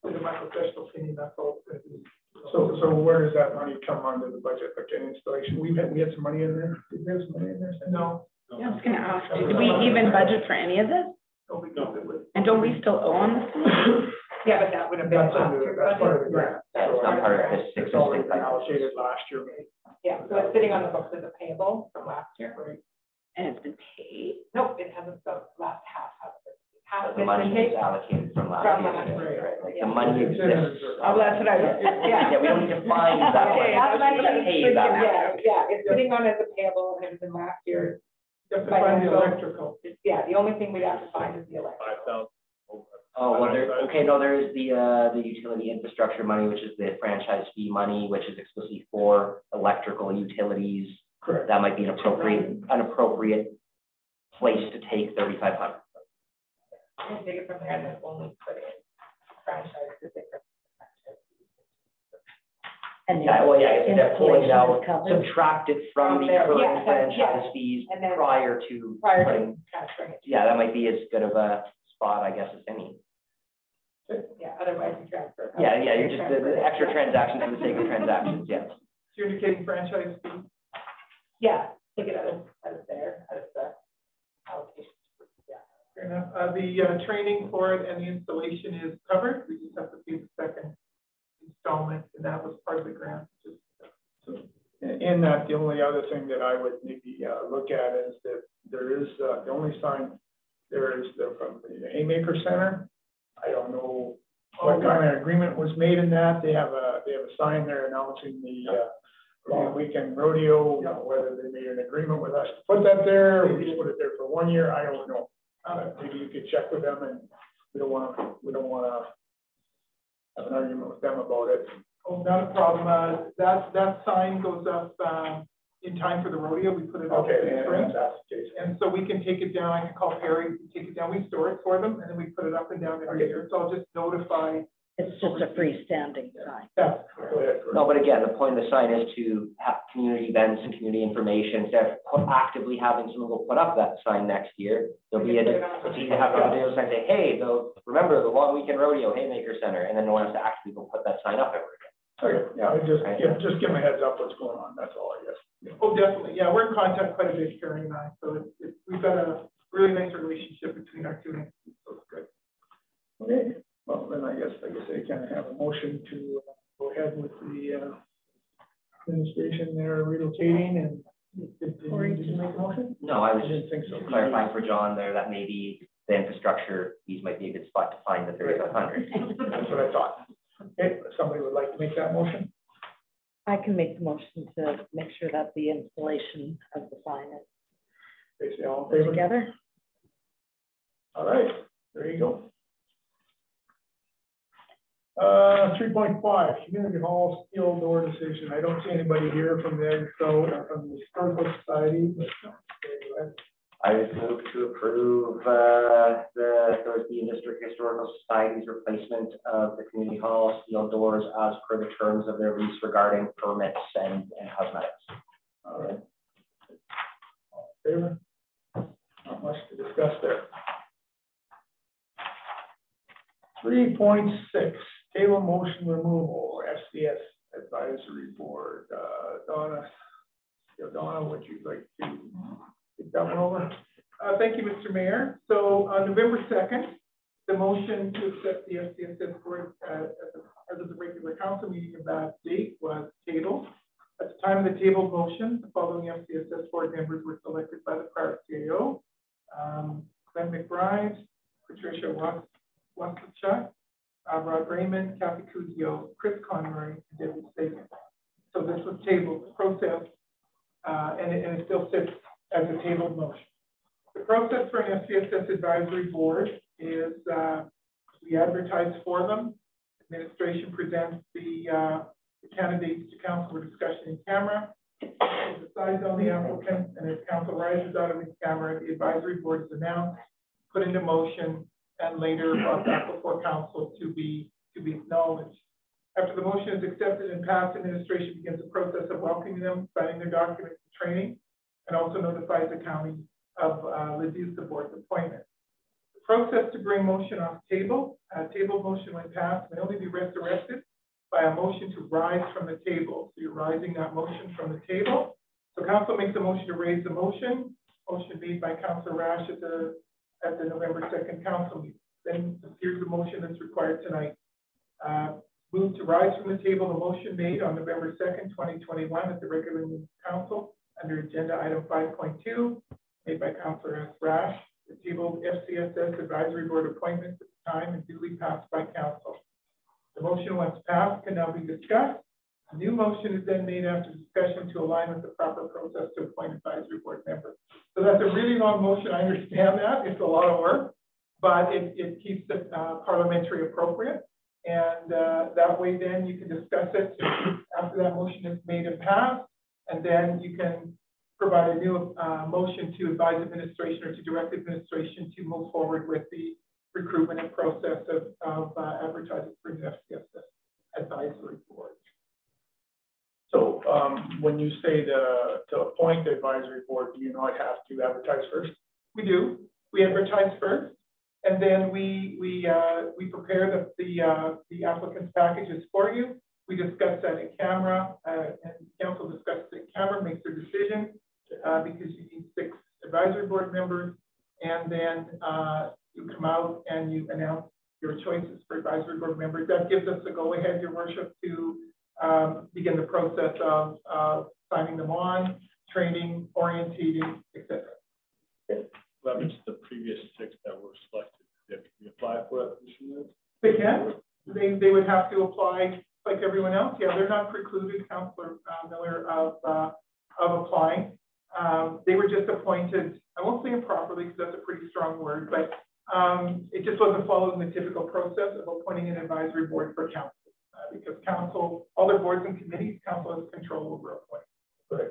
in my professional opinion, that's all it's going to be. So where does that money come under the budget? Like an installation, we had some money in there. Did we have some money in there? No. Yeah, I was going to ask, did we even budget for any of this? No, because it was. And don't we still owe on this one? Yeah, but that would have been That's last under, year. that's part of the grant. Yeah, it's not part of this It's already existing been budget. allocated last year, maybe. Yeah, so it's sitting on the books as a payable from last year. Right. And it's been paid? Nope, it hasn't, the last half hasn't. Half But has the money been paid. is allocated from last From year. last year, Right, like yeah. the money It's in the exists. reserve. Oh, that's what I was, Yeah, we don't need to find that Okay, money. that's what I was Pay thinking, that. yeah, it's sitting on as a payable and it was in last year. You have to find the electrical. Yeah, the only thing we'd have to find is the electric. 5,000. Oh, well, there is the utility infrastructure money, which is the franchise fee money, which is explicitly for electrical utilities. Correct. That might be an appropriate place to take 3,500. You can take it from there and then only put in franchise. and Yeah, well, yeah, it's that pulling it out, installation is covered? subtract it from the From there, current yeah, franchise fees and then prior to Prior putting, to transferring it. yeah, that might be as good of a spot, I guess, as any. Yeah, otherwise you transfer. Yeah, you're just the extra Yeah. transactions for the sake of transactions, yeah. So you're indicating franchise fee. Yeah, take it out of there, out of the allocation. Yeah. Fair enough. The training for it and the installation is covered. We just have to pay the second installment, and that was part of the grant. So in that, the only other thing that I would maybe look at is that there is, the only sign there is from the Haymaker Center. I don't know what kind of agreement was made in that. They have a sign there announcing the long weekend rodeo, whether they made an agreement with us to put that there, or we just put it there for 1 year, I don't know. Maybe you could check with them, and we don't want to have an argument with them about it. Oh, not a problem. That sign goes up in time for the rodeo. We put it up. Okay, in the and spring. that's the case. And so we can take it down. I can call Perry, take it down. We store it for them, and then we put it up and down every year. So I'll just notify. It's just a freestanding sign. Yeah. Go ahead. No, but again, the point of the sign is to have community events and community information. Instead of actively having someone go put up that sign next year, there'll be it's easy to have a video sign say, hey, remember the long weekend rodeo, Haymaker Center, and then no one has to actually go put that sign up ever again. Okay, yeah, just give them a heads up what's going on, that's all, I guess. Oh, definitely. Yeah, we're in contact quite a bit, Perry and I. So we've got a really nice relationship between our two entities. So it's good. Okay, well, then I guess I kind of have a motion to go ahead with the administration there relocating, and did you make a motion? No, I was I didn't think so. clarifying for John there that maybe the infrastructure fees might be a good spot to find the 3,500. That's what I thought. Okay, somebody would like to make that motion? I can make the motion to make sure that the installation of the sign is Basically, all in put favor? together. All right, there you go. 3.5, community hall steel door decision. I don't see anybody here from the Historical Society, but no. I would move to approve the Thorsby District Historical Society's replacement of the community hall steel doors as per the terms of their lease regarding permits and cosmetics. All right. All in favor? Not much to discuss there. 3.6, table motion removal, SDS advisory board. Donna, would you like to get that one over? Thank you, Mr. Mayor. So on November 2nd, the motion to accept the FCSS board as of the regular council meeting of that date was tabled. At the time of the tabled motion, the following FCSS board members were selected by the prior CAO. Glenn McBride, Patricia Waskachuk, Rod Raymond, Kathy Cuzio, Chris Conroy, and David Sagan. So this was tabled, the process, and it still sits as a tabled motion. The process for an FCSS advisory board is we advertise for them. Administration presents the candidates to council for discussion in camera. Decides on the applicant, and if council rises out of the camera, the advisory board is announced, put into motion, and later brought back before council to be acknowledged. After the motion is accepted and passed, administration begins the process of welcoming them, signing their documents and training, and also notifies the county of the board's appointment. The process to bring motion off table, table motion when passed may only be resurrected by a motion to rise from the table. So you're rising that motion from the table. So council makes a motion to raise the motion. Motion made by Councilor Rash at the at the November 2nd council meeting. Then here's the motion that's required tonight. Move to rise from the table the motion made on November 2nd, 2021 at the regular meeting council under agenda item 5.2, made by Councillor S. Rash. The table FCSS advisory board appointments at the time and duly passed by council. The motion, once passed, can now be discussed. A new motion is then made after discussion to align with the proper process to appoint advisory board members. So that's a really long motion. I understand that. It's a lot of work, but it keeps it parliamentary appropriate. And that way, then you can discuss it after that motion is made and passed. And then you can provide a new motion to advise administration or to direct administration to move forward with the recruitment and process of advertising for the FCSS advisory board. So when you say to appoint the advisory board, do you not have to advertise first? We do. We advertise first, and then we prepare the applicant's packages for you. We discuss that in camera, and council discusses it in camera, makes their decision because you need 6 advisory board members, and then you come out and you announce your choices for advisory board members. That gives us the go-ahead, Your Worship, to begin the process of signing them on, training, orientating, etc. That means the previous 6 that were selected, they have to apply for that position? They can. They would have to apply like everyone else. Yeah, they're not precluded, Councillor Miller, of applying. They were just appointed, I won't say improperly because that's a pretty strong word, but it just wasn't following the typical process of appointing an advisory board for council. Because council, all their boards and committees, council has control over appointment.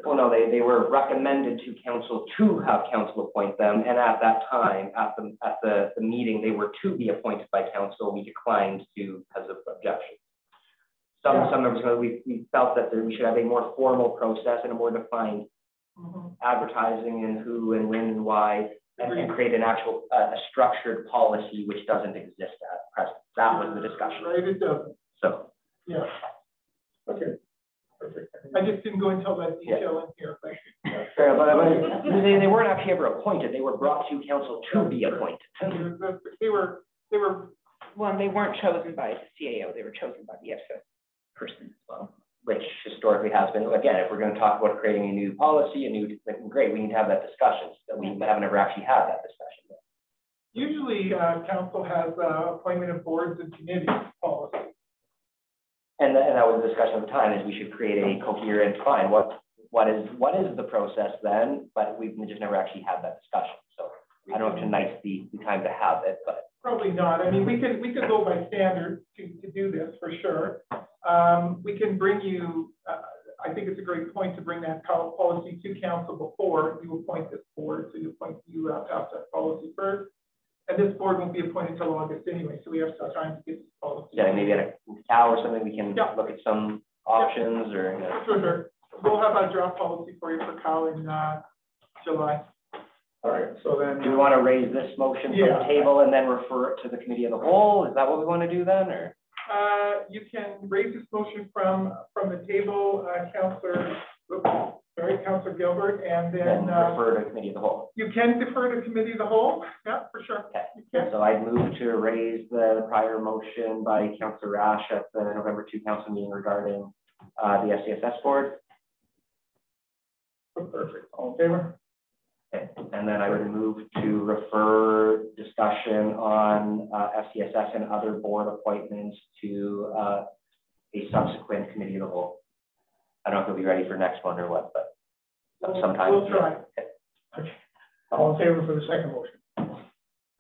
Well, no, they were recommended to council to have council appoint them, and at that time, at the meeting, they were to be appointed by council. We declined to because of objections. Some members, we felt that we should have a more formal process and a more defined advertising and who and when and why, and create an actual structured policy which doesn't exist at present. That was the discussion. Right, it doesn't. So. Yeah. Okay. Perfect. I just didn't go into all that detail in here. But fair, but they weren't actually ever appointed. They were brought to council to be appointed. They were. Well, they weren't chosen by the CAO. They were chosen by the FCSS person as well. Which historically has been, again, if we're going to talk about creating a new policy, great, we need to have that discussion. That we haven't ever actually had that discussion. Usually, council has appointment of boards and committees policy. And that was the discussion at the time, is we should create a coherent plan. What is the process then? But we've just never actually had that discussion. So I don't know if tonight's the time to have it, but probably not. I mean, we could go by standard to do this for sure. We can bring you. I think it's a great point to bring that policy to council before you appoint this board. So you pass that policy first. And this board won't be appointed until August anyway, so we have some time to get this policy. Yeah, maybe at a cow or something, we can look at some options or. Sure. We'll have a draft policy for you for cow in July. All right, so then. Do we want to raise this motion from the table and then refer it to the committee of the whole? Is that what we want to do then, or? You can raise this motion from the table, Councillor Gilbert, and then refer to committee of the whole. You can defer to committee of the whole, yeah, for sure. Okay. So I move to raise the prior motion by Councillor Rash at the November 2 council meeting regarding the FCSS board. Perfect. All in favor? Okay. And then I would move to refer discussion on FCSS and other board appointments to a subsequent committee of the whole. I don't know if it'll be ready for next one or what, but sometime. We'll try. Okay. All in favor for the second motion?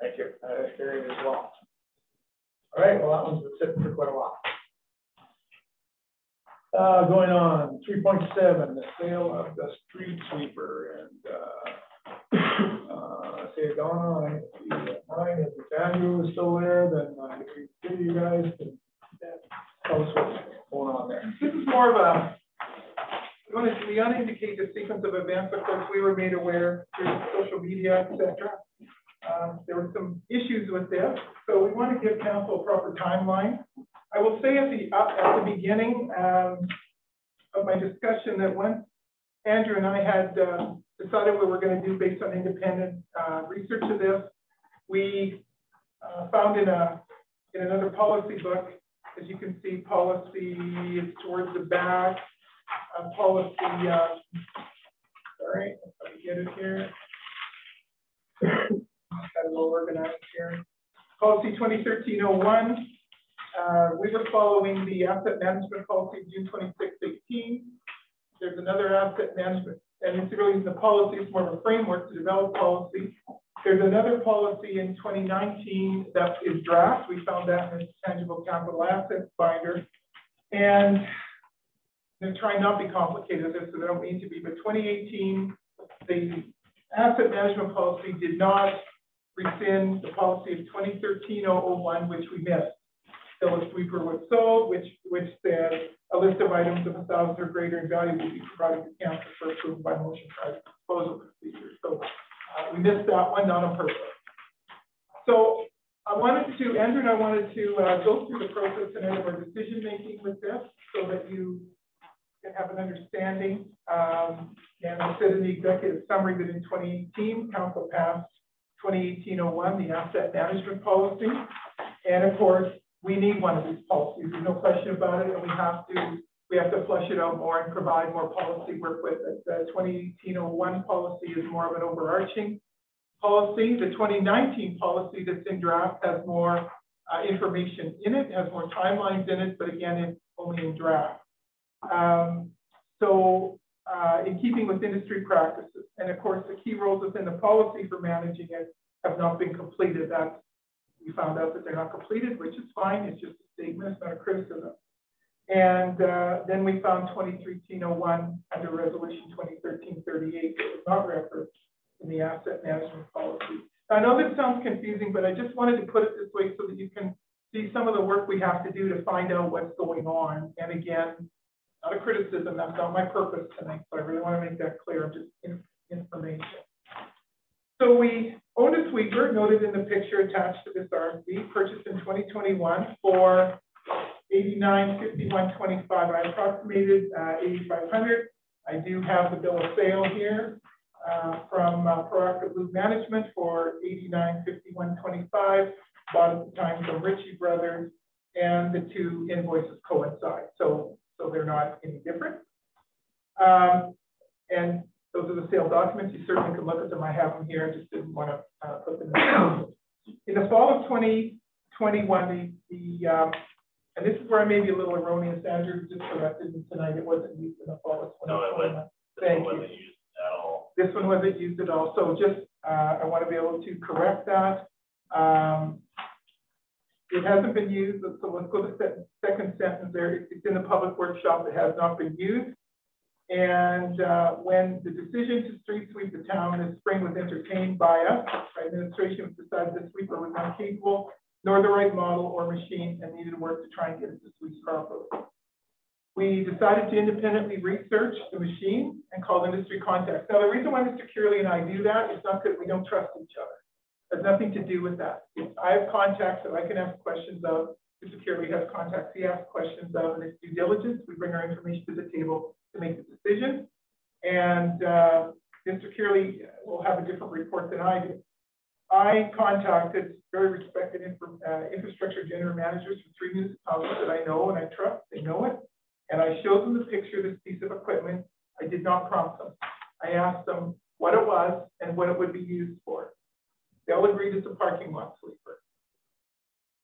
Thank you. That's carried as well. All right, well, that one's been sitting for quite a while. Going on, 3.7, the sale of the street sweeper. And say Donna, I see mine, if Andrew is still there, then I can give you guys to tell us what's going on there. This is more of a, we want to indicate the sequence of events. Of course, we were made aware through social media, etc. There were some issues with this, so we want to give council a proper timeline. I will say at the beginning of my discussion that once Andrew and I had decided what we're going to do based on independent research of this, We found in another policy book, as you can see, policy is towards the back. Policy, sorry, if I get it here. Got it all organized here. Policy 2013-01. We were following the asset management policy June 26-18. There's another asset management, and it's really the policy, it's more of a framework to develop policy. There's another policy in 2019 that is draft. We found that in the tangible capital assets binder. And I'm trying not to be complicated with this, so they don't mean to be, but 2018, the asset management policy did not rescind the policy of 2013-001, which we missed. Still a sweeper was sold, which said a list of items of 1,000 or greater in value will be provided to council for approval by motion prior to disposal procedure. So we missed that one, not on purpose. So Andrew and I wanted to go through the process and of our decision making with this so that you can have an understanding. And I said in the executive summary that in 2018, council passed 2018-01, the asset management policy. And of course, we need one of these policies. There's no question about it, and we have to flush it out more and provide more policy work with it. The 2018-01 policy is more of an overarching policy. The 2019 policy that's in draft has more information in it, has more timelines in it, but again, it's only in draft. In keeping with industry practices, and of course, the key roles within the policy for managing it have not been completed. We found out that they're not completed, which is fine. It's just a statement, it's not a criticism. And then we found 2013-01 under resolution 2013-38 that was not referenced in the asset management policy. I know this sounds confusing, but I just wanted to put it this way so that you can see some of the work we have to do to find out what's going on. And again, not a criticism, that's not my purpose tonight, so I really want to make that clear, just information. So we owned a sweeper, noted in the picture attached to this RFP, purchased in 2021 for $89,5125. I approximated 8,500. I do have the bill of sale here from Proactive Loop Management for $89,5125, bought at the time from Ritchie Brothers, and the two invoices coincide, so they're not any different. And those are the sale documents. You certainly can look at them. I have them here. I just didn't want to put them in the fall of 2021. And this is where I may be a little erroneous. Andrew just corrected me tonight. It wasn't used in the fall of 2021. No, it wasn't. Thank you. Wasn't used at all. This one wasn't used at all. So just I want to be able to correct that. It hasn't been used. So let's go to the second sentence there. It's in the public workshop. It has not been used. And when the decision to street sweep the town this spring was entertained by us, our administration decided the sweeper was not capable, nor the right model or machine, and needed work to try and get it to sweep properly. We decided to independently research the machine and call industry contacts. Now, the reason why Mr. Curley and I do that is not because we don't trust each other. It has nothing to do with that. I have contacts that I can ask questions of. Mr. Curley has contacts he asks questions of, and it's due diligence. We bring our information to the table to make the decision. And Mr. Curley will have a different report than I do. I contacted very respected infrastructure general managers from 3 municipalities that I know and I trust. They know it. And I showed them the picture of this piece of equipment. I did not prompt them. I asked them what it was and what it would be used for. They all agreed it's a parking lot sweeper.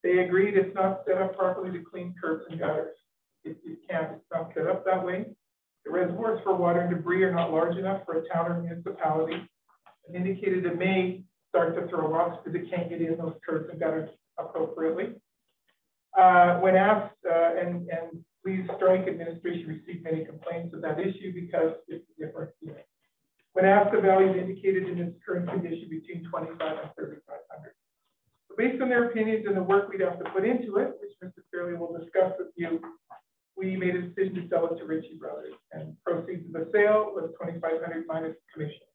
They agreed it's not set up properly to clean curbs and gutters. It can't, it's not set up that way. The reservoirs for water and debris are not large enough for a town or municipality. And indicated it may start to throw rocks because it can't get in those curbs and gutters appropriately. When asked, and please strike, administration received many complaints of that issue because it's a different unit. When asked, the value is indicated in its current condition between 2,500 and 3,500. So based on their opinions and the work we'd have to put into it, which Mr. Fairley will discuss with you, we made a decision to sell it to Ritchie Brothers, and proceeds of the sale was 2,500 minus commission.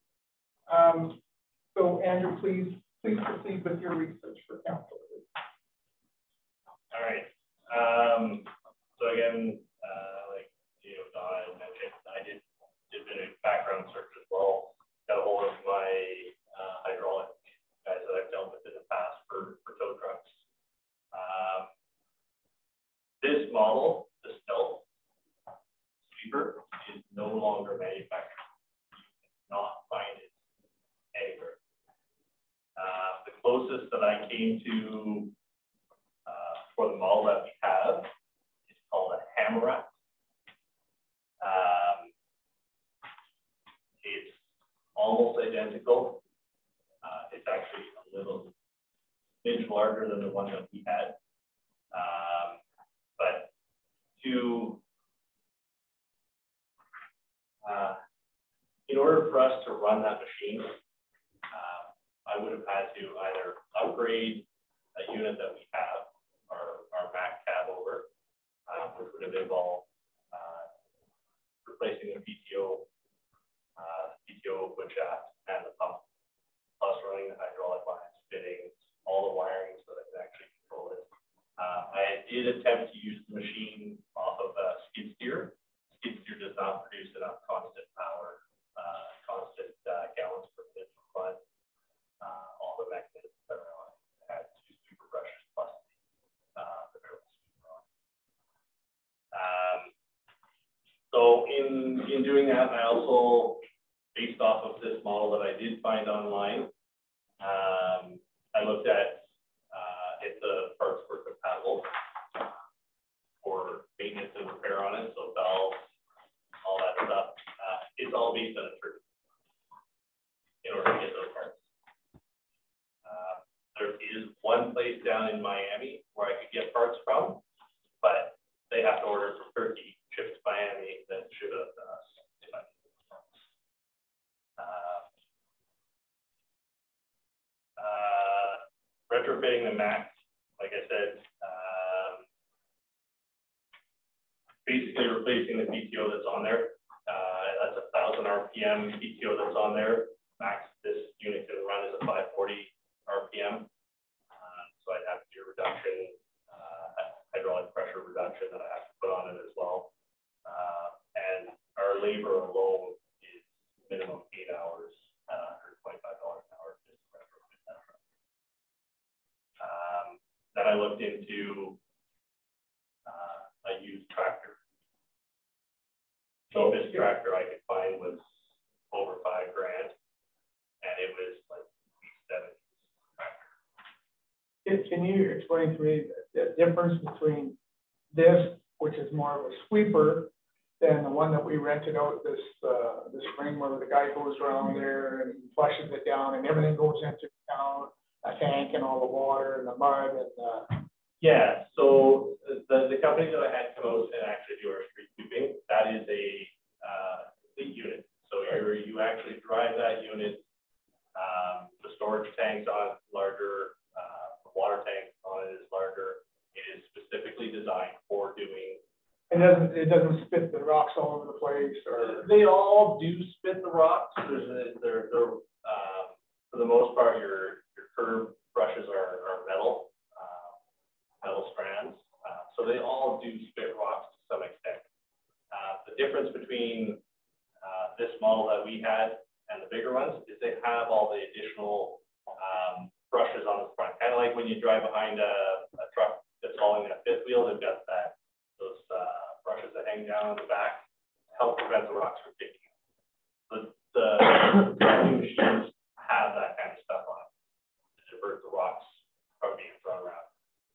So Andrew, please proceed with your research for council. All right. So again, like Donna mentioned, I did a bit of background search as well. Got a hold of my hydraulic guys that I've dealt with in the past. closest that I came to for the model that we have is called a hammer. It's almost identical. It's actually a little smidge larger than the one that we had. But in order for us to run that machine, I would have had to either upgrade a unit that we have, our Mac cab over, which would have involved replacing the PTO wood shaft and the pump, plus running the hydraulic lines, fittings, all the wiring so that I could actually control it. I did attempt to use the machine off of a skid steer. Skid steer does not produce enough constant power, constant gallons per minute to run all the mechanisms that are on. I had 2 super brushes plus the barrel sweeper on. So in doing that, I also, based off of this model that I did find online, I looked at if the parts were compatible for maintenance and repair on it, so valves, all that stuff. It's all based on a trip in order to get those parts. There is one place down in Miami where I could get parts from, but they have to order from Turkey, shipped to Miami, then ship it up to us if I need those parts. Retrofitting the Mac, like I said, basically replacing the PTO that's on there. That's a 1,000 RPM PTO that's on there. Max this unit can run as a 540 RPM. So I'd have to do reduction, hydraulic pressure reduction that I have to put on it as well. And our labor alone is minimum 8 hours, $125 an hour just to retrofit that truck. Then I looked into a used tractor. Cheapest tractor I could find was over $5 grand, and it was like 70s tractor. Can you explain to me the difference between this, which is more of a sweeper, than the one that we rented out this spring, where the guy goes around there and flushes it down and everything goes into a tank and all the water and the mud and Yeah, so the company that I had come out and actually do our street sweeping, that is a complete unit. So you actually drive that unit. The storage tanks on it larger, the water tank on it is larger. It is specifically designed for doing. it doesn't spit the rocks all over the place, or they all do spit the rocks. They're for the most part your curb brushes are metal. Metal strands, so they all do spit rocks to some extent. The difference between this model that we had and the bigger ones is they have all the additional brushes on the front, kind of like when you drive behind a truck that's hauling that fifth wheel. They've got those brushes that hang down on the back to help prevent the rocks from kicking. The new machines have that kind of stuff on it to divert the rocks from being thrown around.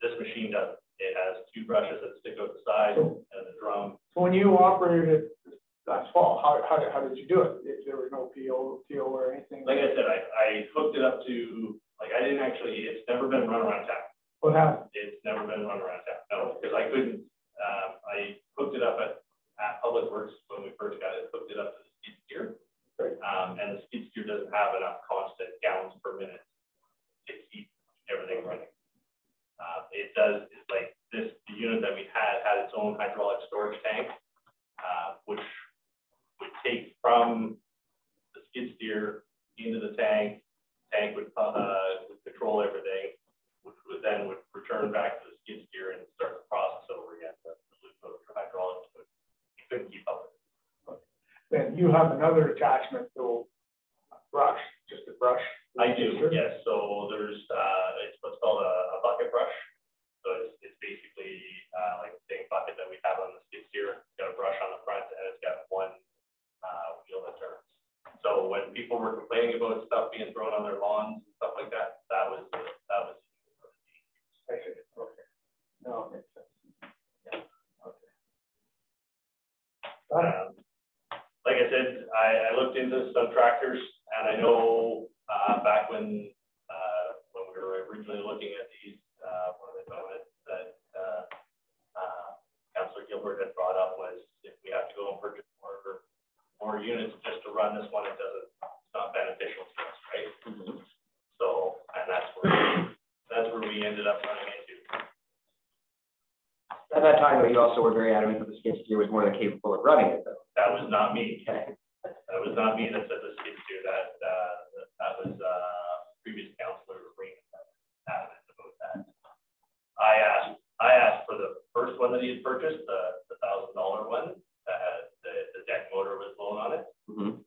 This machine doesn't. It has 2 brushes that stick out the side and the drum. So when you operated it last fall, how did you do it? If there was no PO or anything? Like I said, I hooked it up to, like, I didn't actually, it's never been run around town. What happened? It's never been run around town. No, because I couldn't, I hooked it up at Public Works when we first got it, hooked it up to the skid steer. Right. And the skid steer doesn't have enough constant gallons per minute to keep everything running. It does, it's like this, the unit that we had its own hydraulic storage tank, which would take from the skid steer into the tank. Tank would control everything, which would return back to the skid steer and start the process over again. The hydraulic fluid, you couldn't keep up with it. Then you have another attachment to brush, just a brush. I do, yes. So there's it's what's called a bucket brush. So it's basically like the same bucket that we have on the skid steer. It's got a brush on the front and it's got one wheel that turns. So when people were complaining about stuff being thrown on their lawns and stuff like that, that was the some tractors, and I know, back when we were originally looking at these, one of the comments that, Councillor Gilbert had brought up was if we have to go and purchase more units just to run this one, it's not beneficial to us, right? Mm-hmm. So, and that's where we ended up running into. At that time, but you also were very adamant that the skid steer was more than capable of running it, though. That was not me. Okay. That was not me that said the skid steer. That was previous councillor adamant about that. I asked for the first one that he had purchased, the $1,000 one that had the deck motor was blown on it. Mm-hmm.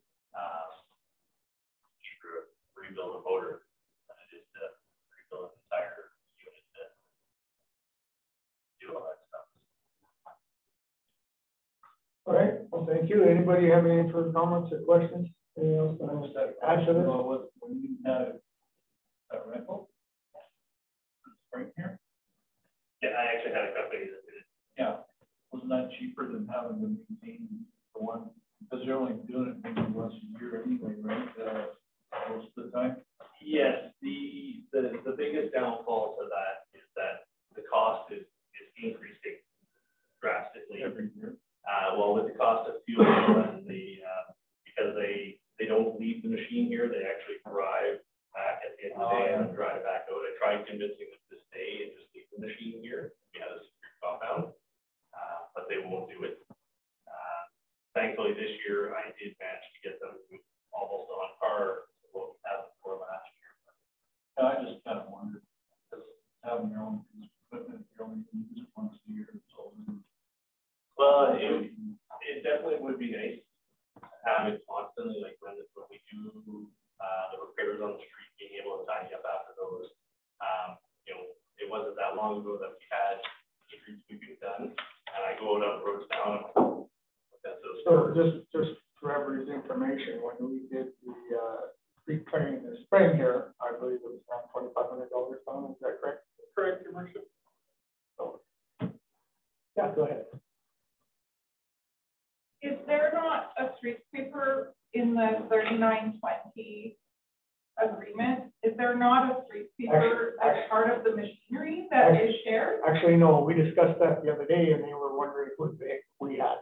Cheaper to rebuild a motor than it is to rebuild an entire unit to do all that stuff. All right, well, thank you. Anybody have any further comments or questions? Anything else to add to this? When you had a rental, right here, Yeah, I actually had a company that did it. yeah, wasn't that cheaper than having to maintain the one? Because you're only doing it maybe once a year anyway, right? Most of the time. Yes, the biggest downfall to that is that the cost is increasing drastically Every year. Well, with the cost of fuel and because they don't leave the machine here, they actually drive back at the end of the day and drive back out. I tried convincing them to stay and just leave the machine here. We had a secret compound, but they won't do it. Thankfully, this year I did manage to get them almost on par with what we had before last year. I just kind of wondered, because having your own piece of equipment, you only use it once a year. So, well, it definitely would be nice to have it constantly, like when we do the repairs on the street, being able to tidy up after those. You know, it wasn't that long ago that we had street sweeping done, and I go out on the roads now. So just for everybody's information, when we did the street clearing this spring here, I believe it was around $2,500 down. Is that correct? Correct, Your Worship. So, yeah, go ahead. Is there not a street sweeper in the 3920 agreement? Is there not a street sweeper as part of the machinery that is shared? Actually, no, we discussed that the other day and they were wondering what we had.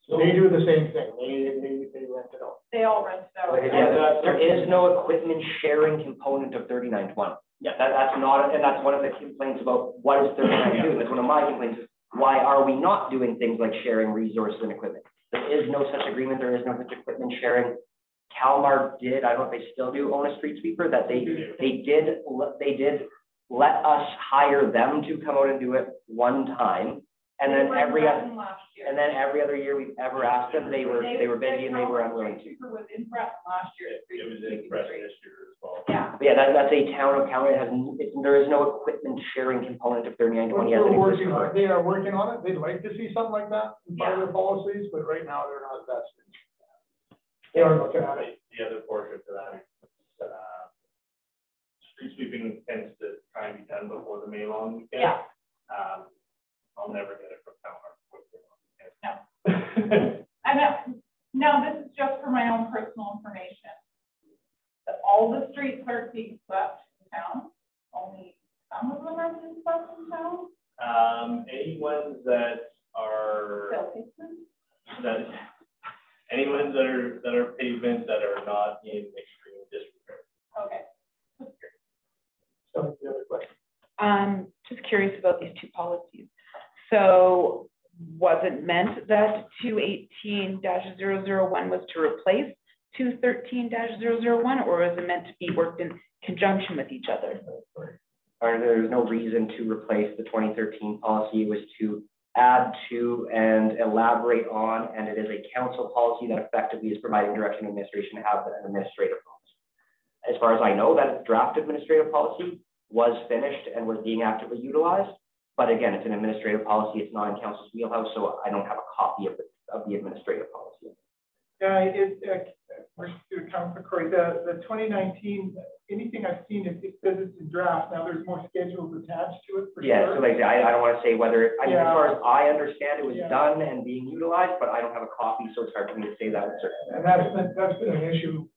So they do the same thing. They rent it out. They all rent it out. Yeah, there is no equipment sharing component of 3920. Yeah, that's not, and that's one of the complaints about what is 3920 doing. That's one of my complaints is why are we not doing things like sharing resources and equipment? There is no such agreement. There is no such equipment sharing. Calmar did, I don't know if they still do own a street sweeper, that they did let us hire them to come out and do it one time. And then every other year we've ever asked them, they were busy and they were unwilling to. Was in prep last year. It was in prep this year as well. Yeah. But yeah, that's a town of Calmar. There is no equipment sharing component of 3920. They are working on it. They'd like to see something like that in part of their policies, but right now they're not that. They are looking at it. The other portion to that, street sweeping tends to try and be done before the May long weekend. Yeah. I'll never get it from Calmar. No. And now this is just for my own personal information. That all the streets are being swept in town. Only some of them are being swept in town. Any ones that are any ones that are pavements that are not in extreme disrepair. Okay. So the other question. Just curious about these two policies. So was it meant that 218-001 was to replace 213-001, or was it meant to be worked in conjunction with each other? There's no reason to replace the 2013 policy. It was to add to and elaborate on, and it is a council policy that effectively is providing direction to administration to have an administrative policy. As far as I know, that draft administrative policy was finished and was being actively utilized. But again, it's an administrative policy. It's not in council's wheelhouse, so I don't have a copy of the administrative policy. Yeah, Councilor Corey, the 2019, anything I've seen, it says it's in draft. Now there's more schedules attached to it. For sure. So like I don't want to say whether, I mean, as far as I understand, it was done and being utilized, but I don't have a copy, so it's hard for me to say that with certainty. And that's been an issue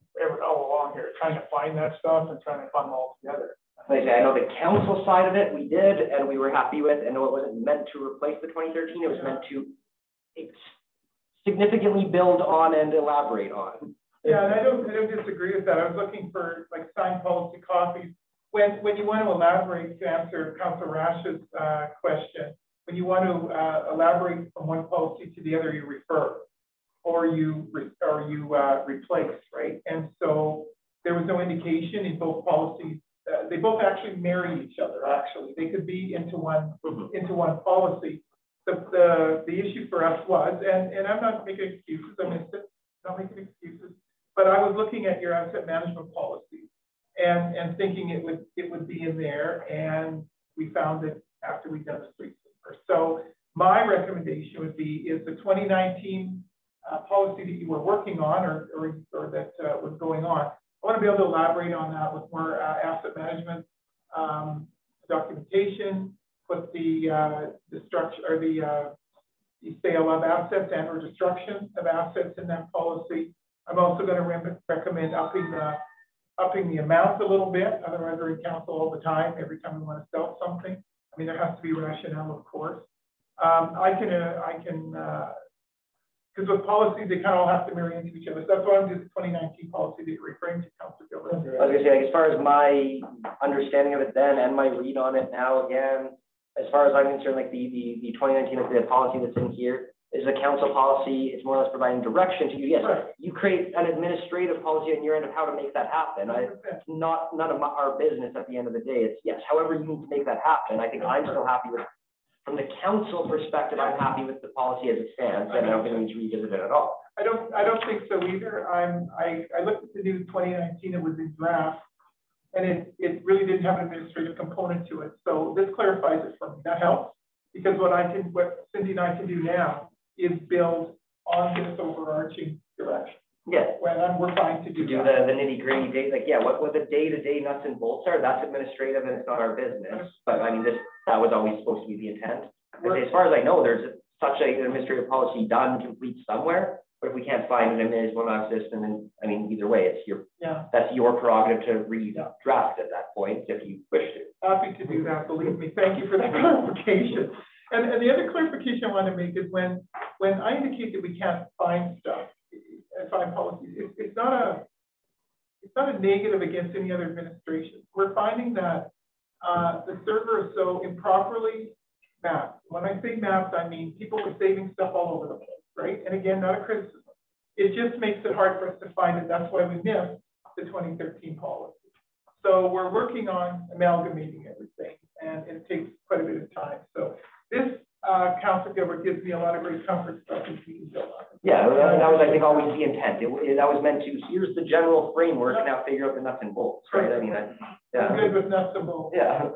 all along here, trying to find that stuff and trying to fund them all together. Like I say, I know the council side of it, we did, and we were happy with, and it wasn't meant to replace the 2013, it was meant to significantly build on and elaborate on. Yeah, and I don't disagree with that. I was looking for like signed policy copies. When you want to elaborate, to answer Councilor Rash's question, when you want to elaborate from one policy to the other, you refer, or you replace, right? And so there was no indication in both policies. They both actually marry each other. Actually, they could be into one policy. The issue for us was, and I'm not making excuses. I'm not making excuses. But I was looking at your asset management policy and thinking it would be in there, and we found it after we'd done the streets first. So my recommendation would be is the 2019 policy that you were working on or that was going on. I want to be able to elaborate on that with more asset management documentation, put the structure or the sale of assets and or destruction of assets in that policy. I'm also going to recommend upping the amount a little bit. Otherwise, we're in council all the time. Every time we want to sell something, I mean, there has to be rationale, of course. I can because with policies, they kind of all have to marry into each other. So that's why I'm doing the 2019 policy that you're referring to, Councilor Gilbert. I was going to say, like, as far as my understanding of it then and my read on it now, again, as far as I'm concerned, like the 2019 the policy that's in here is a council policy. It's more or less providing direction to you. Yes, right. You create an administrative policy on your end of how to make that happen. It's not none of our business at the end of the day. It's yes, however you need to make that happen. I think I'm still happy with, from the council perspective, I'm happy with the policy as it stands, and I don't think we need to revisit it at all. I don't think so either. I looked at the new 2019. It was in draft, and it really didn't have an administrative component to it. So this clarifies it for me. That helps, because what Cindy and I can do now is build on this overarching direction. Yeah. When we're trying to do the nitty gritty day, like, yeah, what the day-to-day nuts and bolts are, that's administrative and it's not our business. But I mean, that was always supposed to be the intent. As far as I know, there's such an administrative policy done, complete somewhere. But if we can't find it in it, will not exist. And then, I mean, either way, it's that's your prerogative to redraft at that point if you wish to. Happy to do that, believe me. Thank you for that clarification. And the other clarification I want to make is when I indicate that we can't find stuff and find policies, it's not a negative against any other administration. We're finding that the server is so improperly mapped. When I say mapped, I mean people are saving stuff all over the place, right? And again, not a criticism. It just makes it hard for us to find it. That's why we missed the 2013 policy. So we're working on amalgamating everything, and it takes quite a bit of time. So this Councilor Gilbert gives me a lot of great comfort stuff that we can build on. Yeah, that was, I think, always the intent. That was meant to, here's the general framework, now figure out the nuts and bolts, right? I mean, I'm good with nuts and bolts. Yeah.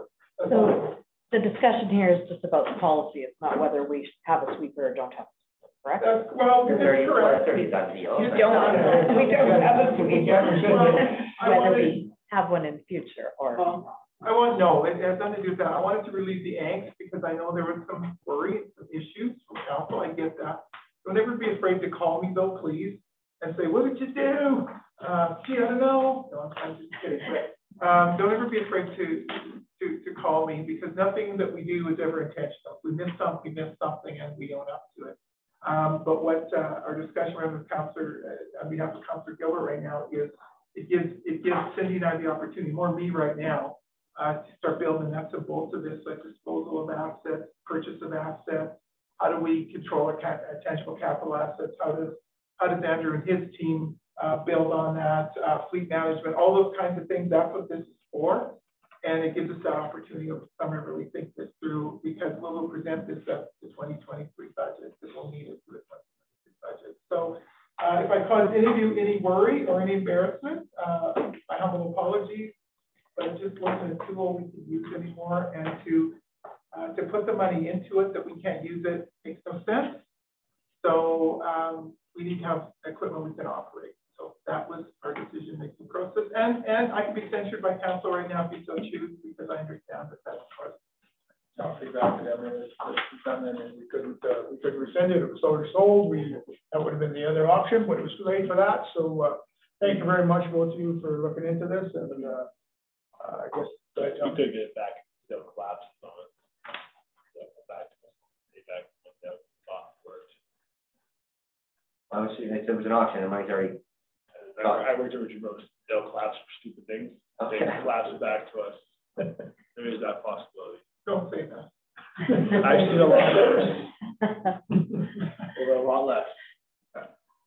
So the discussion here is just about the policy. It's not whether we have a sweeper or don't have a sweeper, correct? Well, it's correct. 30 done deal. We don't have a sweeper. Whether we have one in the future or. It has nothing to do with that. I wanted to relieve the angst because I know there was some worry, some issues from council. I get that. Don't ever be afraid to call me though, please, and say, what did you do? Gee, I don't know. No, I'm just kidding. But, don't ever be afraid to call me, because nothing that we do is ever intentional. We miss something, and we own up to it. But what our discussion around with Councilor, on behalf of Councilor Gilbert right now is, it gives Cindy and I the opportunity, more me right now, to start building the nuts and bolts of this, like disposal of assets, purchase of assets. How do we control our tangible capital assets? How does Andrew and his team build on that? Fleet management, all those kinds of things. That's what this is for, and it gives us that opportunity of summer to really think this through, because we'll present this at the 2023 budget. This will need it for the 2023 budget. So if I caused any of you any worry or any embarrassment, my humble apologies. But it just wasn't a tool we could use anymore, and to put the money into it that we can't use it makes no sense. So we need to have equipment we can operate. So that was our decision-making process, and I can be censured by council right now if you so choose, because I understand that that's part. Sounds exactly. I mean, it's done, and we couldn't rescind it. It was already sold. That would have been the other option, but it was too late for that. So thank you very much, both of you, for looking into this, and, I guess. We could get it back, they'll collapse on it. Obviously, if it was an auction, it might already. I worked at Richard Brooks, they'll collapse for stupid things, they collapse it back to us. There is that possibility. Don't say that. I've seen a lot of a lot less.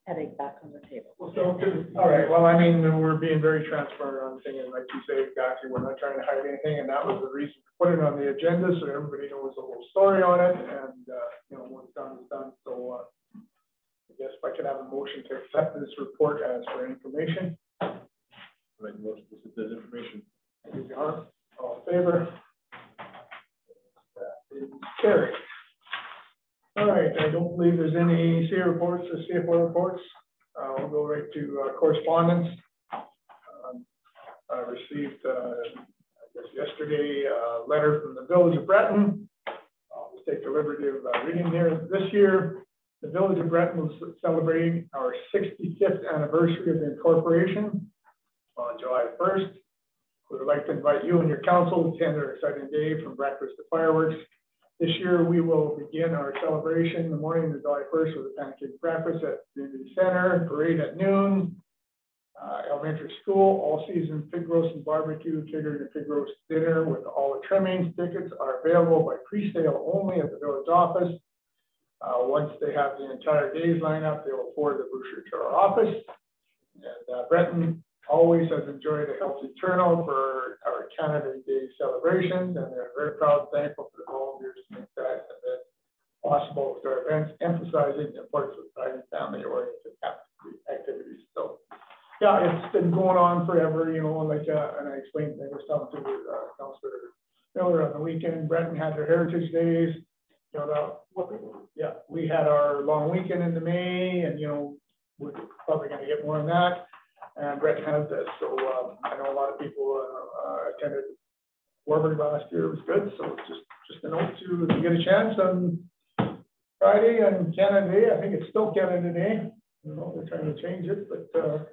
Heading back on the table. So, all right, well, I mean, we're being very transparent on things, and like you say, exactly, we're not trying to hide anything, and that was the reason for putting it on the agenda, so everybody knows the whole story on it, and, you know, what's done is done, so, I guess if I could have a motion to accept this report as for information. Like most of this information. Thank you, John. All in favor? That is carried. All right, I don't believe there's any CA reports or CFO reports. We'll go right to correspondence. I received, I guess yesterday, a letter from the Village of Breton. I'll just take the liberty of reading here. This year, the Village of Breton was celebrating our 65th anniversary of the incorporation on July 1st. We would like to invite you and your council to attend our exciting day from breakfast to fireworks. This year, we will begin our celebration in the morning of July 1st with a pancake breakfast at the community center, parade at noon, elementary school, all season pig roast and barbecue, catering a pig roast dinner with all the trimmings. Tickets are available by pre-sale only at the village office. Once they have the entire day's lineup, they will forward the brochure to our office. And Breton always has enjoyed a healthy turnout for our Canada Day celebrations, and they're very proud and thankful for the volunteers to make that event possible with our events, emphasizing the importance of family-oriented activities. So, yeah, it's been going on forever, you know, like, and I explained, I was talking to Councillor Miller on the weekend. Breton had their Heritage Days. You know, yeah, we had our long weekend into May, and, you know, we're probably going to get more on that. And Breton has this, so I know a lot of people attended Warburg last year. It was good, so just a note to, if you get a chance on Friday and Canada Day. I think it's still Canada Day. You know, they're trying to change it, but to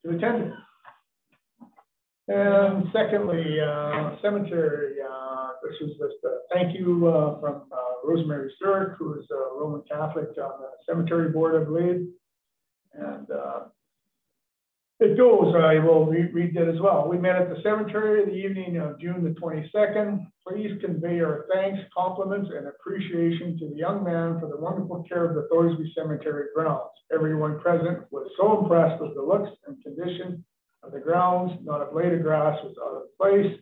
attend it. And secondly, cemetery. This was just a thank you from Rosemary Sturck, who is a Roman Catholic on the cemetery board, I believe. And it goes, I will read that as well. We met at the cemetery the evening of June the 22nd. Please convey our thanks, compliments, and appreciation to the young man for the wonderful care of the Thorsby Cemetery grounds. Everyone present was so impressed with the looks and condition of the grounds. Not a blade of grass was out of place.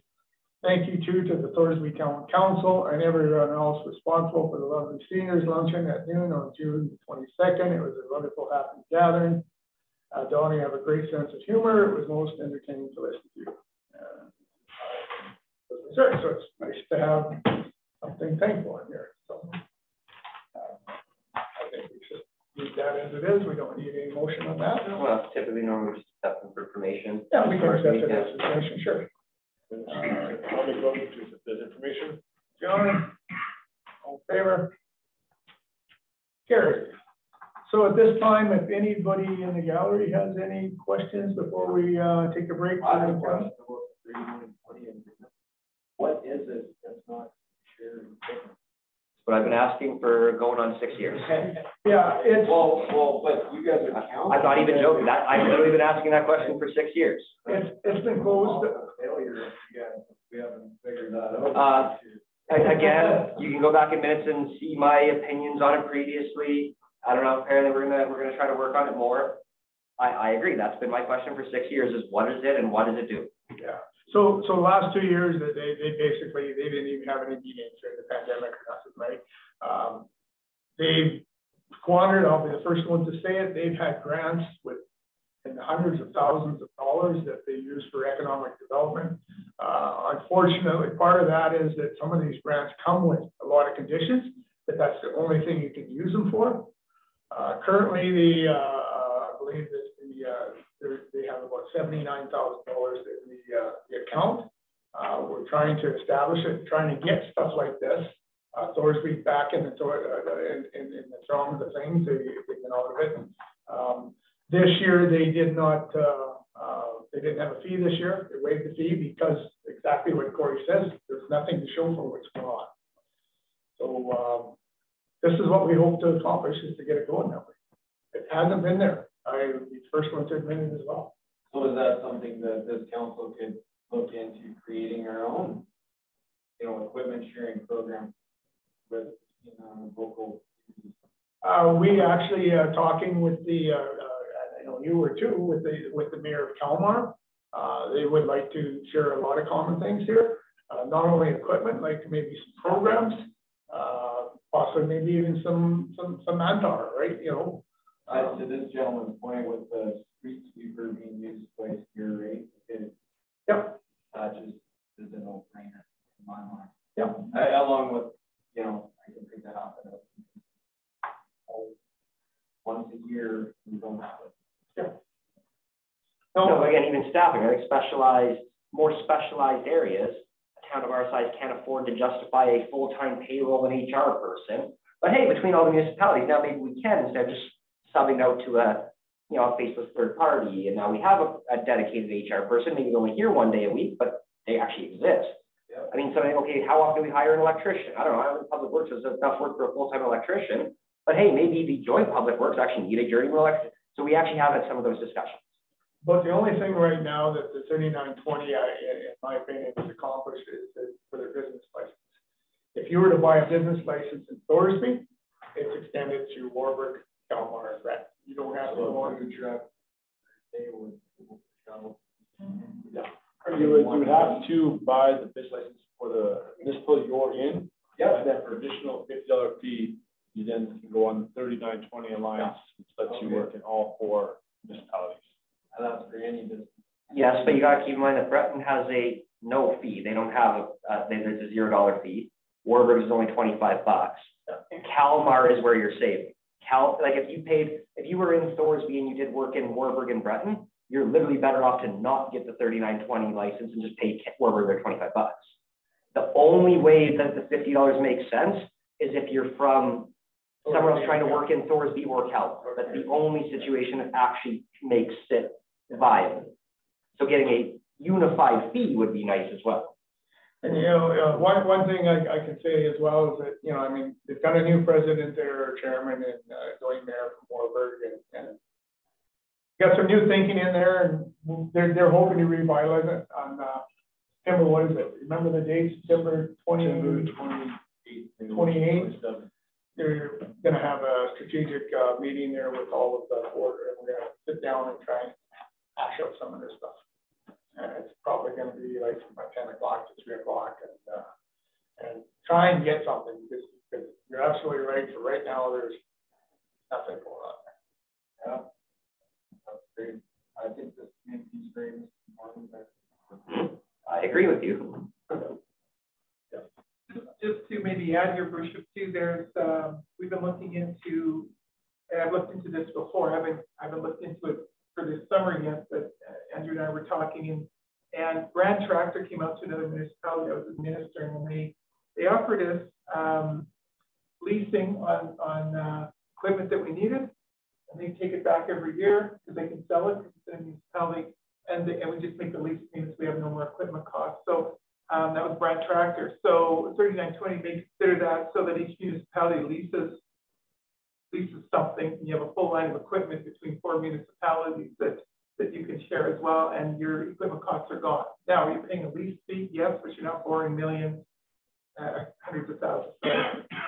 Thank you too to the Thorsby Town Council and everyone else responsible for the lovely seniors luncheon at noon on June the 22nd. It was a wonderful, happy gathering. Donnie, have a great sense of humor. It was most entertaining to listen to. So it's nice to have something thankful in here. So I think we should leave that as it is. We don't need any motion on that. Well, typically, normally we just accept them for information. Yeah, we can accept it as information, sure. I'll make a motion to accept this information. John, all in favor? Carried. So at this time, if anybody in the gallery has any questions before we take a break. What is it that's not shared? But I've been asking for going on 6 years. Yeah, it's. Well, but you guys are counting. I'm not even joking. That I've literally been asking that question for 6 years. It's been closed. Failure. Yeah, we haven't figured that out. Again, you can go back in minutes and see my opinions on it previously. I don't know. Apparently, we're gonna try to work on it more. I agree. That's been my question for 6 years: is what is it and what does it do? Yeah. So the last 2 years that they basically they didn't even have any meetings during the pandemic or nothing, right? They've squandered. I'll be the first one to say it. They've had grants in the hundreds of thousands of dollars that they use for economic development. Unfortunately, part of that is that some of these grants come with a lot of conditions, but that's the only thing you can use them for. Currently, I believe that they have about $79,000 in the account. We're trying to establish it, trying to get stuff like this. Thorsby back in the throes of things, they've been out of it. This year, they did not, they didn't have a fee this year. They waived the fee because exactly what Corey says, there's nothing to show for what's going on. So this is what we hope to accomplish, is to get it going that way. It hasn't been there. I the first one to admit it as well. So is that something that this council could look into creating our own, you know, equipment sharing program with, you know, local? We actually talking with the, I know you were too, with the mayor of Kalmar. They would like to share a lot of common things here, not only equipment, like maybe some programs, possibly maybe even some manpower, right? You know. To this gentleman's point, with the street sweeper being used twice a year, right? Yep. That just is a no-brainer in my mind. Yep. Along with, you know, I can pick that up. Once a year, you don't have it. Yeah. No, again, even staffing, I think more specialized areas, a town of our size can't afford to justify a full-time payroll and HR person. But hey, between all the municipalities, now maybe we can, instead of just subbing out to a, you know, a faceless third party. And now we have a dedicated HR person, maybe they're only here one day a week, but they actually exist. Yeah. I mean, so, okay, how often do we hire an electrician? I don't know, I don't think Public Works does enough work for a full-time electrician, but hey, maybe the joint Public Works actually need a journeyman electrician. So we actually have had some of those discussions. But the only thing right now that the 3920, in my opinion, has accomplished is for their business license. If you were to buy a business license in Thorsby, it's extended to Warburg, Kalmar, and Brett. You don't have to go on the truck. Yeah. You would have to buy the business license for the municipal you're in. Yeah. And then for additional $50 fee, you then can go on the 3920 Alliance, which lets you work in all 4 municipalities. And that's for any business. Yes, but you gotta keep in mind that Breton has a no fee. They don't have there's a $0 fee. Warburg is only $25. Kalmar is where you're saving. Like if you were in Thorsby and you did work in Warburg and Breton, you're literally better off to not get the 3920 license and just pay Warburg their $25. The only way that the $50 makes sense is if you're from somewhere else trying to work in Thorsby or Kalmar. That's the only situation that actually makes it viable. So getting a unified fee would be nice as well. And, you know, one thing I can say as well is that, you know, I mean, they've got a new president there, or chairman, and going mayor from Warburg, and got some new thinking in there, and they're hoping to revitalize it on September, what is it? Remember the date, September 28th? They're going to have a strategic meeting there with all of the board, and we're going to sit down and try and hash out some of this stuff. And it's probably going to be like from 10 o'clock to 3 o'clock, and try and get something, because you're absolutely right. For right now, there's nothing going on there. Yeah, that's great. I think this community is very important. I agree with you. Just to maybe add your Bishop too, there's we've been looking into, and I've looked into this before. I haven't looked into it for this summer yet, but Andrew and I were talking, and Brand Tractor came out to another municipality I was administering, and they offered us leasing on equipment that we needed, and they take it back every year because they can sell it to the municipality, and we just make the lease payments. We have no more equipment costs. So that was Brand Tractor. So 3920 may consider that, so that each municipality leases something, and you have a full line of equipment between 4 municipalities that you can share as well, and your equipment costs are gone. Now, are you paying a lease fee? Yes, but you're not borrowing millions, hundreds of thousands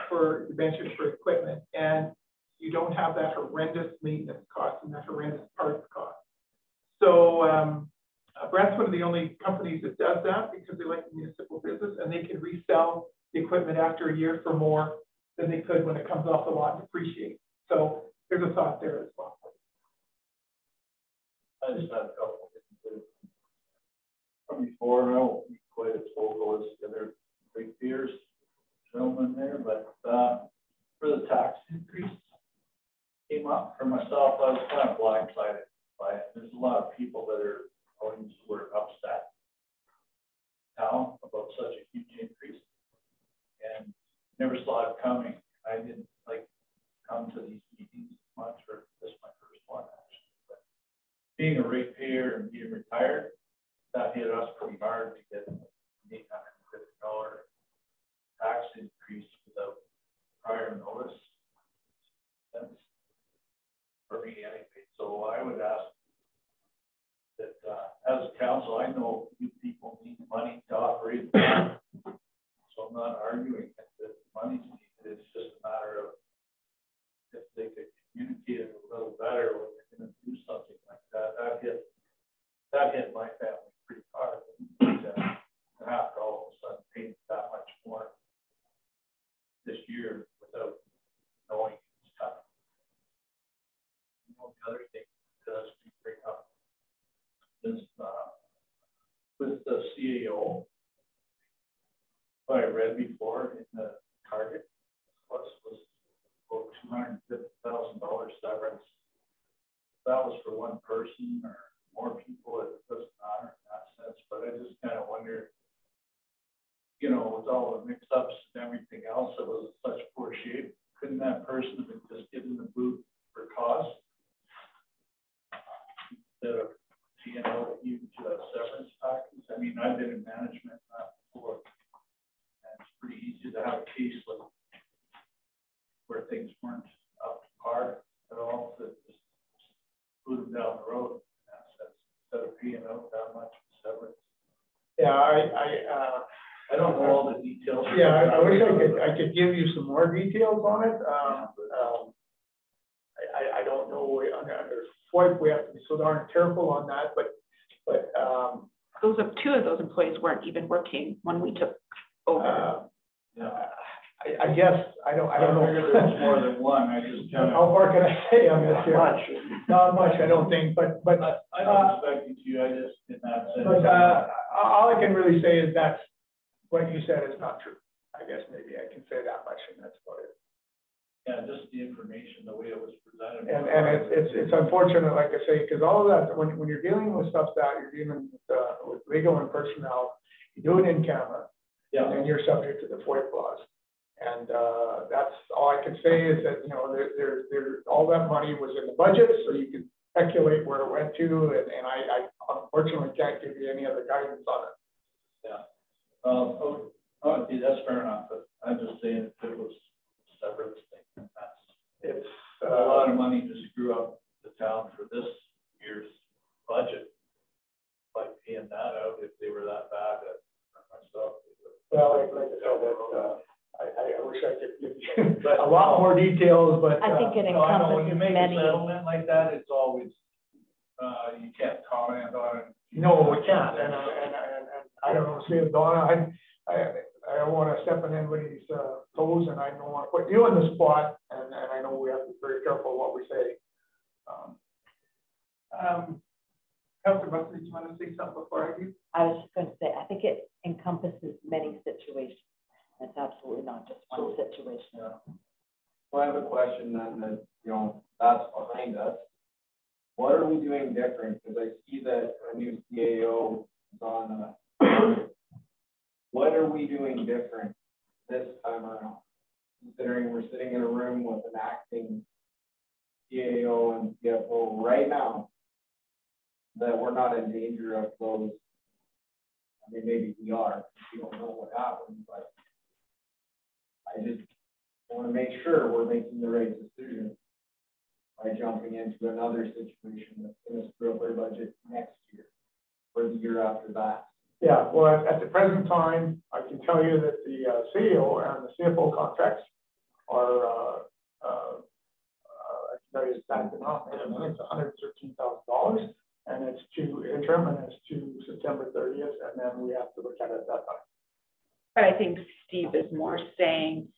for ventures for equipment, and you don't have that horrendous maintenance cost and that horrendous parts cost. So Brandt's one of the only companies that does that, because they like the municipal business, and they can resell the equipment after a year for more than they could when it comes off the lot and depreciate. So there's a thought there as well. I just had a couple of things from before. I won't be quite as vocal as the other great peers, gentlemen there, but for the tax increase came up for myself, I was kind of blindsided by it. There's a lot of people that are going to work upset now about such a huge increase, and never saw it coming. I didn't like come to these meetings much, or this is my first one actually, but CAO, what I read before in the target was about $250,000 severance. That was for one person or more people, it doesn't matter in that sense, but I just kind of wonder, you know, with all the mix-ups and everything else, it was in such poor shape. Couldn't that person have been just given the boot for cause instead of seeing out a huge severance package? I mean, I've been in management before, and it's pretty easy to have a case like where things weren't up to par at all, to just put them down the road in that sense, instead of paying out that much severance. Yeah, I don't know all the details. Yeah, I wish I could give you some more details on it. I don't know, under FOIP, we have to be so darn careful on that, but two of those employees weren't even working when we took over. I guess, I don't know. There's more than one, I just kind of. How far can I say on this here? Not much, I don't think, but. I don't expect you to, I just, in that sense. But, all I can really say is that's, what you said is not true. I guess maybe I can say that much, and that's about it. Yeah, just the information, the way it was presented. And it's unfortunate, like I say, because all of that, when you're dealing with stuff that you're dealing with legal and personnel, you do it in camera, and then you're subject to the FOIP laws. And that's all I can say is that, you know, all that money was in the budget, so you can speculate where it went to, and I unfortunately can't give you any other guidance on it. Yeah. That's fair enough, but I'm just saying if it was a severance thing, it's a lot of money to screw up the town for this year's budget by paying that out if they were that bad at myself. Well, like I said, I wish I could give you a lot more details, but I think it encompasses when you make many. a settlement like that, it's always you can't comment on it. No, we can't, and I don't know, see, Donna, I don't want to step on anybody's toes, and I don't want to put you in the spot, and I know we have to be very careful what we say. Councilor Buckley, do you want to say something before I do? I was just going to say, I think it encompasses many situations. It's absolutely not just one situation. Yeah. Well, I have a question then that, you know, that's behind us. What are we doing different? Because I see that a new CAO is on. What are we doing different this time around? Considering we're sitting in a room with an acting CAO and CFO right now, that we're not in danger of those. I mean, maybe we are. We don't know what happened, but I just want to make sure we're making the right decision by jumping into another situation that's going to screw up our budget next year or the year after that. Yeah, well, at the present time, I can tell you that the CEO and the CFO contracts are, I can tell you it's back enough, it's $113,000, and it's to interim, and it's to September 30th, and then we have to look at it at that time. But I think Steve is more saying,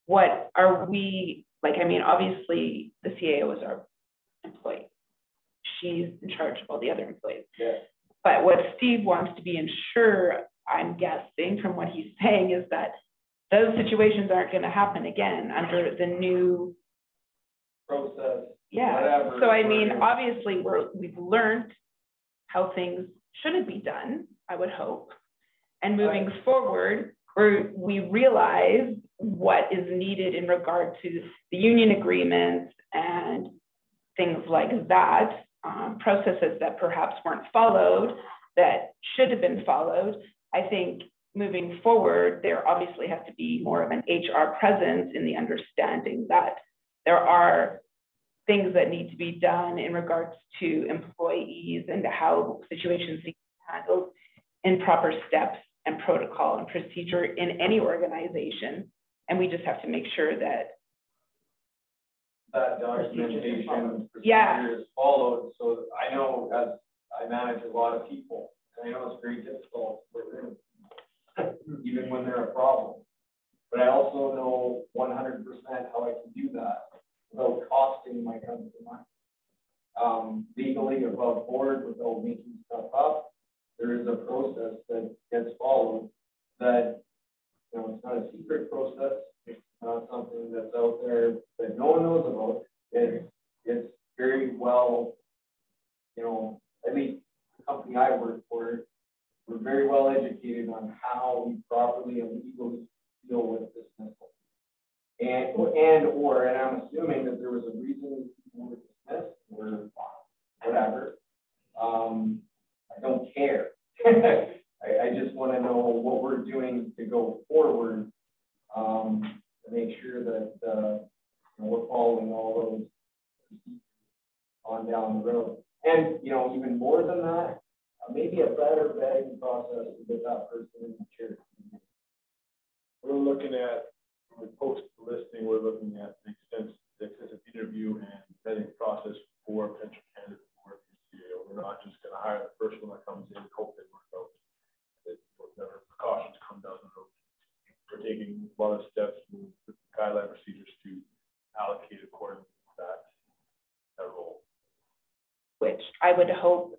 what are we, like, I mean, obviously the CAO is our employee. She's in charge of all the other employees. Yeah. But what Steve wants to be ensured, I'm guessing from what he's saying, is that those situations aren't going to happen again under the new process. Yeah. Whatever. So I mean, obviously we've learned how things shouldn't be done, I would hope. And moving forward, we realize what is needed in regard to the union agreements and things like that, processes that perhaps weren't followed, that should have been followed. I think moving forward, there obviously has to be more of an HR presence in the understanding that there are things that need to be done in regards to employees and how situations need to be handled in proper steps and protocol and procedure in any organization. And we just have to make sure that documentation procedure is followed. So I know, as I manage a lot of people, and I know it's very difficult for them, even when they're a problem. But I also know 100% how I can do that without costing my company money. Legally above board, without making stuff up, there is a process that that, you know, it's not a secret process. It's not something that's out there that no one knows about. It's very well, you know, at least the company I work for, we're very well educated on how we properly and legally deal with dismissal. And I'm assuming that there was a reason people were dismissed or whatever. I don't care. I just want to know what we're doing to go forward, to make sure that you know, we're following all those on down the road. And, you know, even more than that, maybe a better vetting process to get that person in the chair. We're looking at, when we post the listing, we're looking at the extensive interview and vetting process for potential candidates for CAO. We're not just going to hire the first one that comes in and hope they work out. Whatever precautions come down the road. We're taking a lot of steps with guideline procedures to allocate according to that role. Which I would hope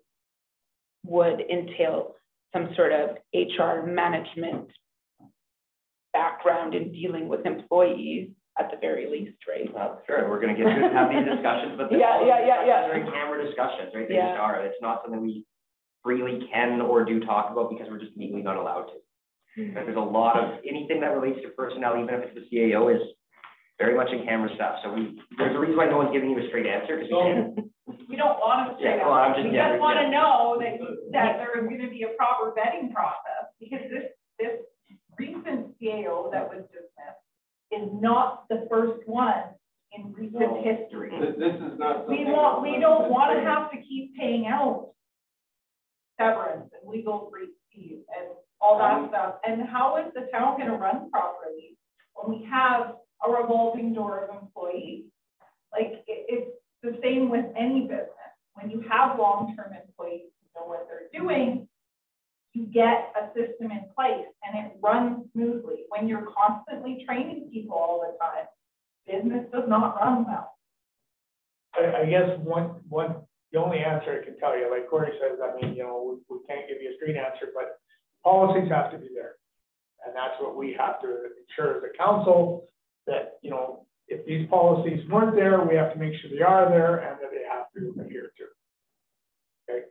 would entail some sort of HR management background in dealing with employees at the very least, right? Well, sure, we're going to get to have these discussions, but during camera discussions, right? They just are. It's not something we freely can or do talk about because we're just legally not allowed to. There's a lot of anything that relates to personnel, even if it's the CAO, is very much in camera stuff. So there's a reason why no one's giving you a straight answer, because we don't want to straight answer. We just want to know that there is going to be a proper vetting process, because this recent CAO that was dismissed is not the first one in recent history. This is not something we don't want to have to keep paying out severance and legal fees and all that stuff. And how is the town going to run properly when we have a revolving door of employees? Like, it's the same with any business. When you have long-term employees who know what they're doing, you get a system in place and it runs smoothly. When you're constantly training people all the time, business does not run well. I guess the only answer I can tell you, like Corey says, I mean, you know, we can't give you a straight answer, but policies have to be there. And that's what we have to ensure as a council, that, you know, if these policies weren't there, we have to make sure they are there and that they have to adhere to. Okay.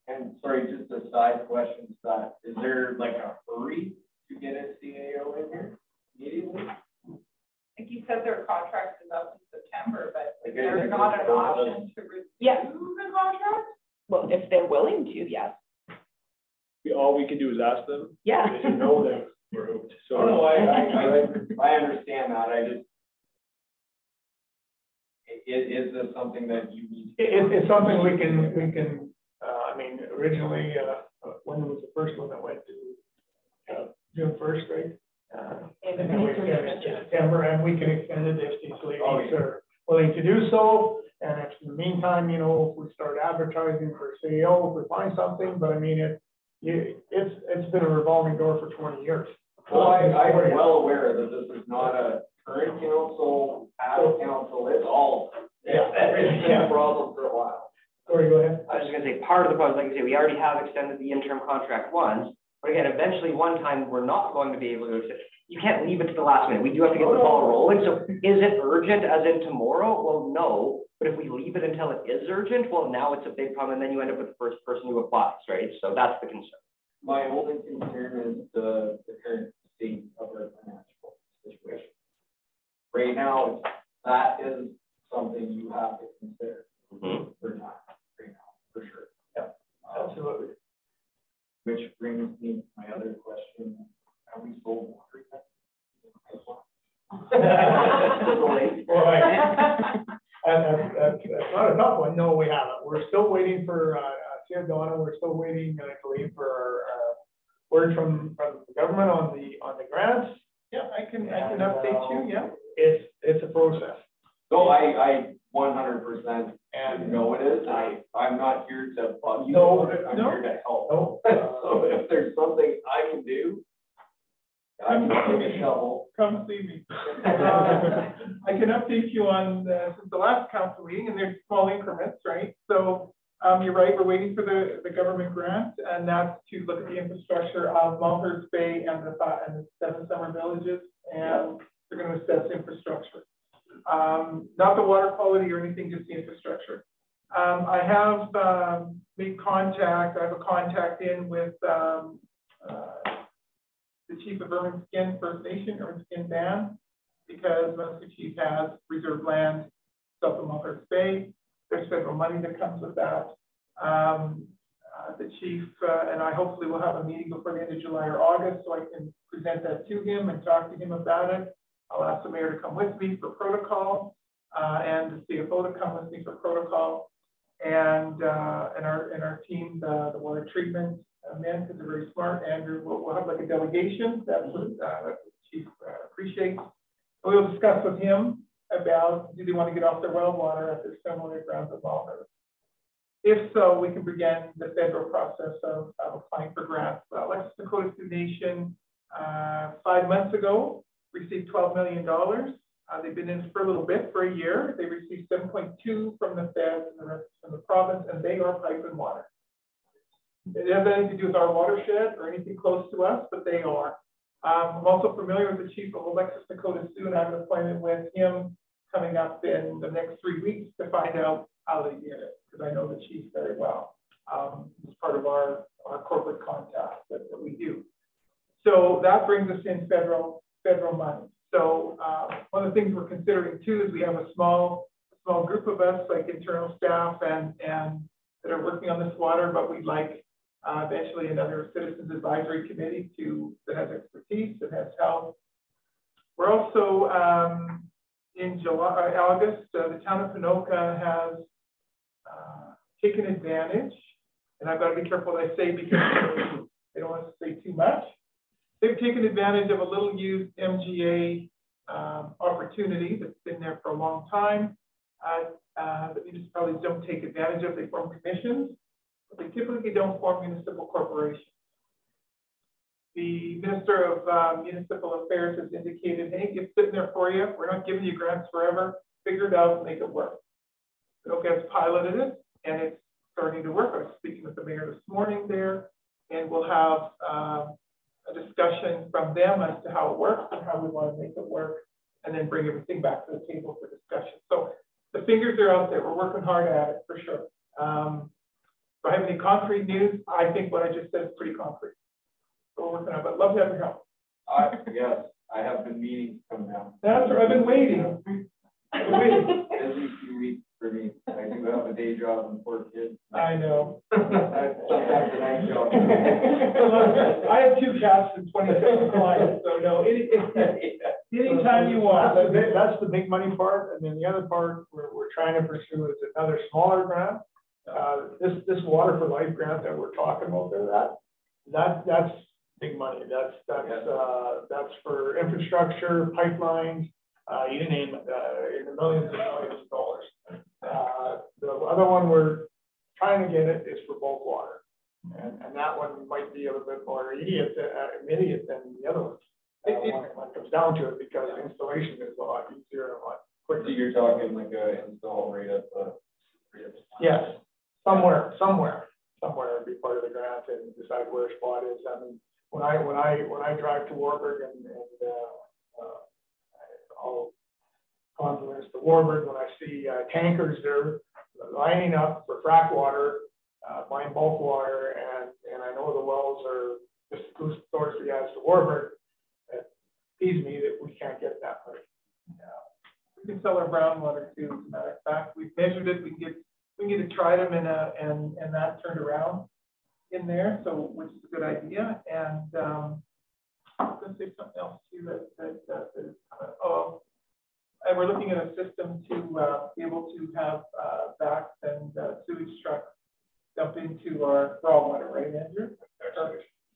And sorry, just a side question to that. Is there like a hurry to get a CAO in here immediately? Like you said, their contract is up in September, but like there's not an option to review the contract? Well, if they're willing to, yes. All we can do is ask them. Yeah. They should know that we're hooked. So no, I understand that. I just, is this something that you need? It's something we can. I mean, originally, when was the first one that went to June 1st, right? September, and we can extend it if these ladies are willing to do so. And if in the meantime, you know, if we start advertising for CAO, if we find something, but I mean, it's been a revolving door for 20 years. Well, I'm well aware that this is not a current council, past council, it's all. It's been a problem for a while. Sorry, go ahead. I was just going to say, part of the problem, like I say, we already have extended the interim contract once, but again, eventually one time we're not going to be able to extend. You can't leave it to the last minute. We do have to get the ball rolling. So is it urgent as in tomorrow? Well, no. But if we leave it until it is urgent, well, now it's a big problem. And then you end up with the first person who applies, right? So that's the concern. My only concern is the current state of our financial situation. Right now, that is something you have to consider for time, right now, for sure. Yeah, absolutely. Which brings me to my other question. Have we sold water yet? That's not a tough one. No, we haven't. We're still waiting for Donna. We're still waiting, I believe, for our word from the government on the grants. Yeah, I can update you. Yeah, it's a process. So I 100% and know it is. I'm not here to bug you. No, I'm here to help. No. So if there's something I can do, I can take a shovel. Come see me. I can update you on since the last council meeting, and there's small increments, right? So you're right, we're waiting for the government grant, and and that's to look at the infrastructure of Malhurst Bay and the 7 summer villages, and they're going to assess infrastructure. Not the water quality or anything, just the infrastructure. I have made contact. I have a contact in with the chief of Irwin Skin First Nation, Irwin Skin Band, because Master Chief has reserved land south of Malhurst Bay. There's federal money that comes with that. The chief and I hopefully will have a meeting before the end of July or August, so I can present that to him and talk to him about it. I'll ask the mayor to come with me for protocol, and the CFO to come with me for protocol, and our team, the water treatment men, because they're very smart. Andrew, we'll have like a delegation. That's what the chief appreciates. We'll discuss with him about, do they want to get off their well water at their similar grounds of Malhurst? If so, we can begin the federal process of applying for grants. Alexis Nakota Sioux Nation, 5 months ago, received $12 million. They've been in for a little bit, for a year. They received 7.2 from the feds and the rest from the province, and they are pipe and water. It has nothing to do with our watershed or anything close to us, but they are. I'm also familiar with the chief of Alexis Nakota Sioux, and I have an appointment with him coming up in the next 3 weeks to find out how they did it, because I know the chief very well. It's part of our corporate contact that we do. So that brings us in federal money. So one of the things we're considering too is we have a small group of us, like internal staff and that are working on this water, but we'd like eventually another citizens advisory committee that has expertise, that has help. We're also in August, the town of Pinoca has taken advantage, and I've got to be careful what I say because they don't want to say too much. They've taken advantage of a little used MGA opportunity that's been there for a long time. The municipalities don't take advantage of. They form commissions, but they typically don't form municipal corporations. The Minister of Municipal Affairs has indicated, hey, it's sitting there for you. We're not giving you grants forever. Figure it out and make it work. Pinoca has piloted it, and it's starting to work. I was speaking with the mayor this morning there, and we'll have a discussion from them as to how it works and how we want to make it work, and then bring everything back to the table for discussion. So the fingers are out there. We're working hard at it for sure. Do I have any concrete news? I think what I just said is pretty concrete. So we're working on it, but love to have your help. Yes, I have been meaning to come down. That's right. I've been waiting. Busy few weeks for me. I do have a day job and 4 kids. I know. Sometimes a night job. I have 2 cats and 27 clients, so no, anytime you want. That's the big money part, and then the other part we're trying to pursue is another smaller grant. This Water for Life grant that we're talking about there, that's big money. That's for infrastructure, pipelines, you name it, in the millions and millions of dollars. The other one we're trying to get it is for bulk water, and that one might be a little bit more immediate than the other ones. When it comes down to it, because installation is a lot easier and a lot quicker. So you're talking like a install rate of yes, somewhere would be part of the grant, and decide where a spot is. I mean, when I drive to Warburg and I'll confluence to Warburg, when I see tankers there lining up for frac water, buying bulk water, and I know the wells are just as close to Thorsby as to Warburg, it peeves me that we can't get that money. We can sell our brown water too. As a matter of fact, we've measured it. We can get a tridem and that turned around in there, so which is a good idea. And I was going to say something else too and we're looking at a system to be able to have backs and sewage trucks dump into our raw water, right, Andrew?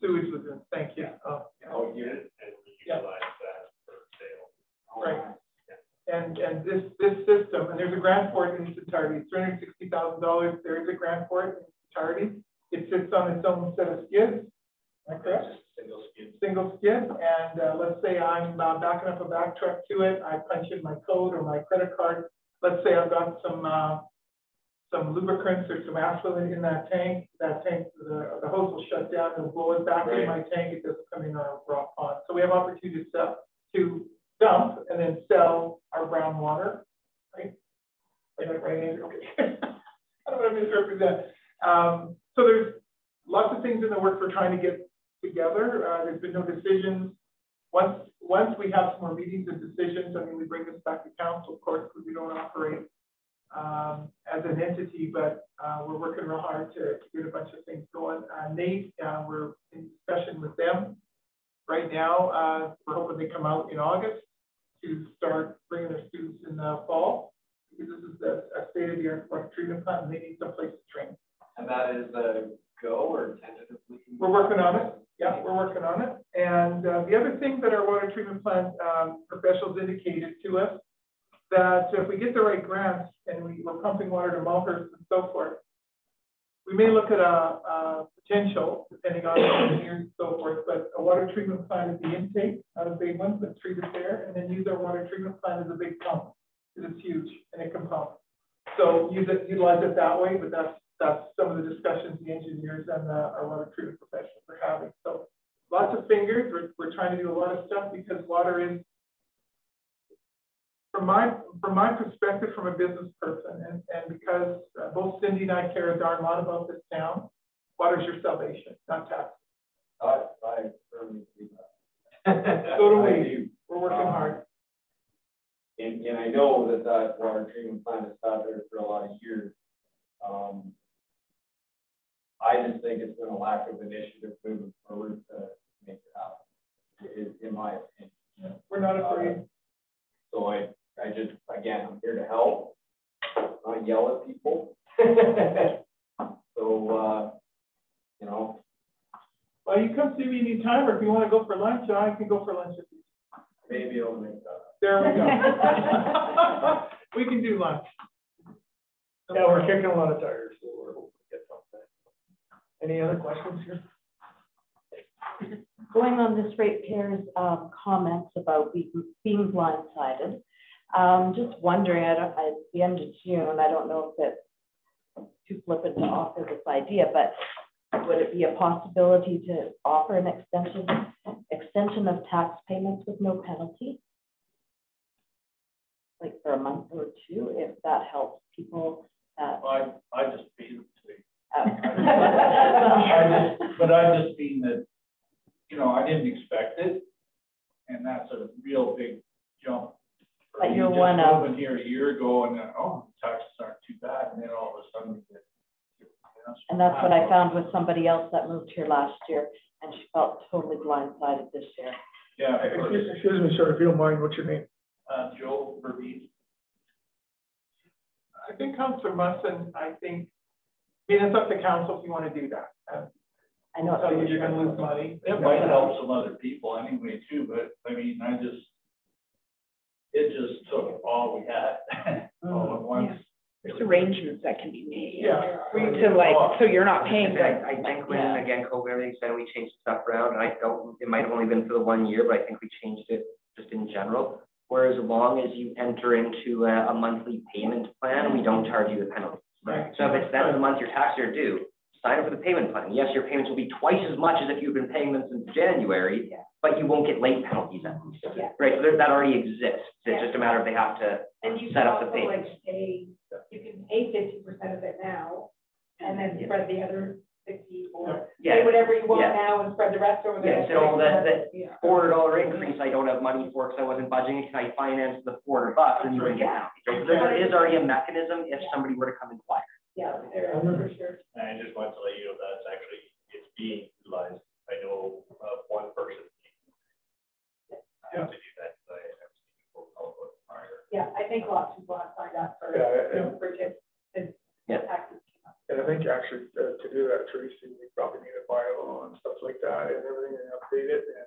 Sewage was in. Thank you. Unit and utilize that for sale. Right. And this system, and there's a grant for it in its entirety. It's $360,000. There is a grant for it in its entirety. It sits on its own set of skids. Am I correct? Single skid. And let's say I'm backing up a back truck to it. I punch in my code or my credit card. Let's say I've got some some lubricants or some affluent in that tank. That tank, the hose will shut down and blow it back in my tank. It doesn't come in our raw pond. So we have opportunity to dump and then sell our brown water, right? Right, Andrew? Okay. I don't want to misrepresent. So there's lots of things in the works we're trying to get together. There's been no decisions. Once we have some more meetings and decisions, I mean, we bring this back to council, of course, because we don't operate as an entity, but we're working real hard to get a bunch of things going. Nate, we're in discussion with them right now. We're hoping they come out in August to start bringing their students in the fall, because this is a state-of-the-art water treatment plant, and they need some place to train. And that is a go or tentatively? We're working on it. Yeah, we're working on it. And the other thing that our water treatment plant professionals indicated to us, that if we get the right grants and we're pumping water to Mulhurst and so forth, we may look at a potential, depending on the engineers and so forth, but a water treatment plant at the intake, not a big one, but treat it there, and then use our water treatment plant as a big pump, because it's huge and it can pump. So utilize it that way, but that's some of the discussions the engineers and our water treatment professionals are having. So lots of fingers. We're trying to do a lot of stuff, because water is, from my perspective, from a business person, and because both Cindy and I care a darn lot about this town, water is your salvation, not tax. I firmly believe that. So do we. We're working hard. And I know that water treatment plant has sat there for a lot of years. I just think it's been a lack of initiative moving forward to make it happen, in my opinion. Yeah, we're not afraid. So I just, again, I'm here to help, not yell at people. So, you know. Well, you come see me anytime, or if you want to go for lunch, I can go for lunch with you. Maybe I'll make that. There we go. We can do lunch. Yeah, we're kicking a lot of tires, so we're hoping to get something. Any other questions here? Going on this ratepayers comments about being blindsided, just wondering, at the end of June, I don't know if it's too flippant to offer this idea, but would it be a possibility to offer an extension of tax payments with no penalty? Like for a month or two, if that helps people. I just feel Oh. but I just mean that, you know, I didn't expect it, and that's a real big jump. But you're one of moving here a year ago, and then taxes aren't too bad, and then all of a sudden, and that's what I found with somebody else that moved here last year, and she felt totally blindsided this year. Yeah. Excuse me, sir, if you don't mind, what's your name? Joe Verbees. I think Councillor Musson, I mean, it's up to council if you want to do that. I know you're going to lose money. It might help some other people anyway too, but I mean, it just took all we had all at once. Yeah. There's arrangements that can be made. Yeah. So you're not paying. I think when, again, COVID, everything said, we changed stuff around, and it might have only been for the 1 year, but I think we changed it just in general. Whereas as long as you enter into a monthly payment plan, we don't charge you the penalty. Right. So if it's the end of the month your taxes are due, sign up for the payment plan. Yes, your payments will be twice as much as if you've been paying them since January, but you won't get late penalties at least. Yeah. Right, so that already exists. It's just a matter of they have to set up the payments. You can pay 50% of it now, and then spread the other 60, or pay whatever you want now and spread the rest over the next. So that $400 increase I don't have money for because I wasn't budgeting. Can I finance the $400 and you wouldn't get it? So there is already a mechanism if somebody were to come inquire. Yeah, there is for sure. And I just want to let you know that's actually, it's being utilized. I know one person to do that. Yeah, I think lots of people have signed up for purchase since taxes came up. And I think actually to do that, Tracy, we probably need a bylaw and stuff like that and everything, and update it, and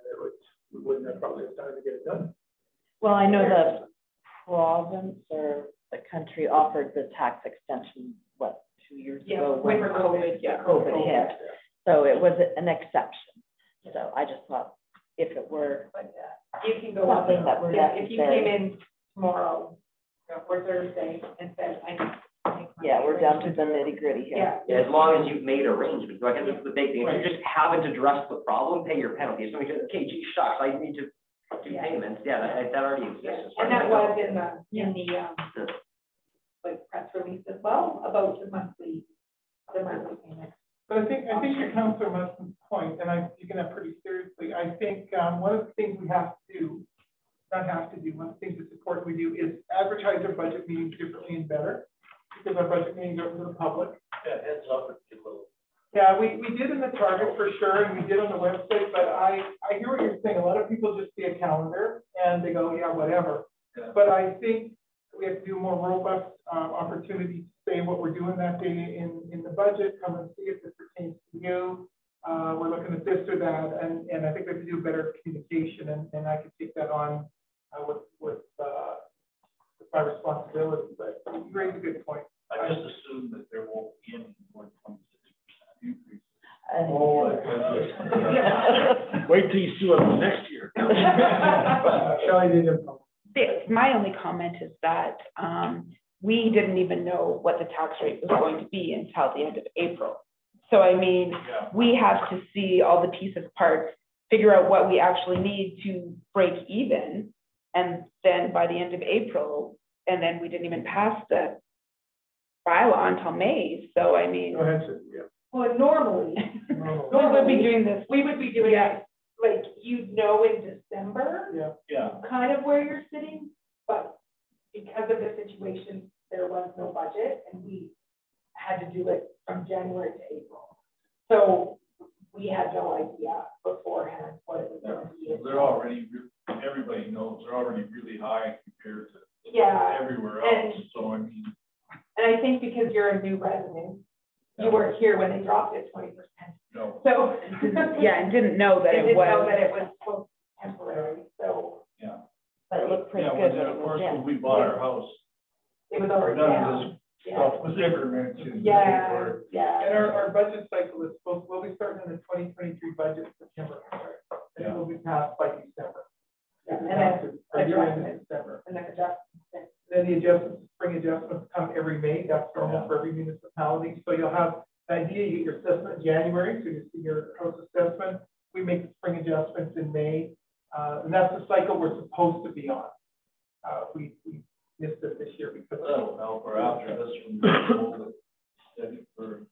we wouldn't have probably have time to get it done. Well, I know the province or the country offered the tax extension, 2 years ago when COVID hit. So it was an exception. So I just thought if it were you can go up. That were if you came in tomorrow or Thursday and said, Yeah, we're down to the nitty gritty here. Yeah, as long as you've made arrangements. So I guess that's the big thing. If you just haven't addressed the problem, pay your penalty. If somebody says, okay, gee, shucks, I need to do payments, that already exists. And that was in the like press release as well about the monthly payment. But I think your Councillor Munson's point, and I'm taking that pretty seriously. I think one of the things we have to do, one of the things that's important we do is advertise our budget meetings differently and better, because our budget meetings are open to the public. Yeah, heads up, it's a little. Yeah, we did in the Target for sure, and we did on the website, but I hear what you're saying. A lot of people just see a calendar and they go, yeah, whatever. Yeah. But I think we have to do more robust opportunity to say what we're doing that day in the budget, come and see if this pertains to you. We're looking at this or that, and I think we have to do better communication, and I could take that on with my responsibility, but you raise a good point. I just assume that there won't be any more than 26% increase. Wait till you see what next year. Shelley did My only comment is that we didn't even know what the tax rate was going to be until the end of April. So, I mean, we have to see all the pieces, parts, figure out what we actually need to break even. And then by the end of April, and then we didn't even pass the bylaw until May. So, I mean. Go ahead, Sid. Yeah. Well, normally, we would be doing this. We would be doing it, like, you'd know in December. Yeah. Kind of where you're sitting, but because of the situation, there was no budget, and we had to do it from January to April. So we had no idea beforehand what it was going to be. They're already, everybody knows, they're already really high compared to everywhere else. So, I mean. And I think because you're a new resident, you weren't here when they dropped it 20%. No. So. And didn't know that it was. Didn't know that it was so temporary, so. Yeah. But it looked pretty good. When of course, when we bought our house, it was already none down. of this stuff was ever mentioned. Yeah. And our budget cycle is supposed, we'll be starting in the 2023 budget in September. And it will be passed by December. And then adjustments. December. And then adjustments. Then the adjustments, spring adjustments come every May. That's normal for every municipality. So you'll have an idea, you get your assessment in January, so you see your house assessment. We make the spring adjustments in May. And that's the cycle we're supposed to be on. We missed it this year because that'll help, or after this one, steady for.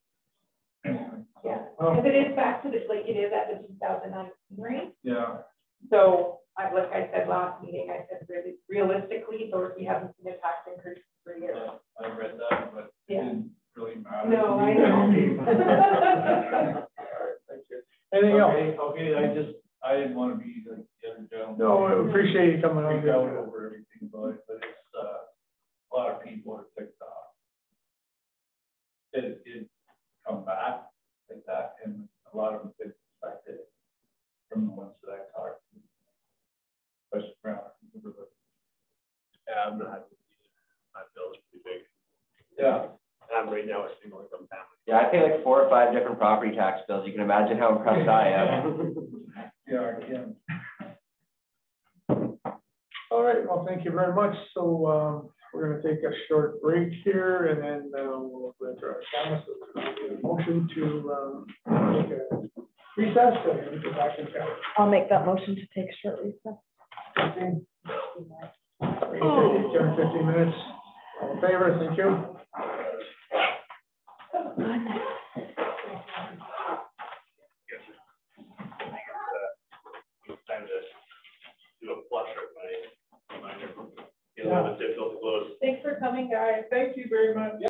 Because it is back to the, like, it is at the 2019 rate. Yeah. So, like I said last meeting, I said really realistically, Thorsby hasn't seen a tax increase in 3 years. I read that, but it didn't really matter. No, I know. All right, thank you. Anything else? Okay, I didn't want to be like the other gentleman. No, I appreciate you coming on. Over everything, but it's a lot of people are ticked off. It did come back like that, and a lot of them didn't expect it from the ones that I talked to. Especially around. Yeah, I'm not. My bill's pretty big. Yeah. I'm right now a single income family. Yeah, I pay like 4 or 5 different property tax bills. You can imagine how impressed I am. Yeah, I can. All right, well, thank you very much. So we're going to take a short break here, and then we'll go into our comments. Motion to take a recess and get back in town. I'll make that motion to take a short recess. 15 minutes. All in favor? Thank you. Time to do a flush of my, it's a little bit difficult to close. Thanks for coming, guys. Thank you very much.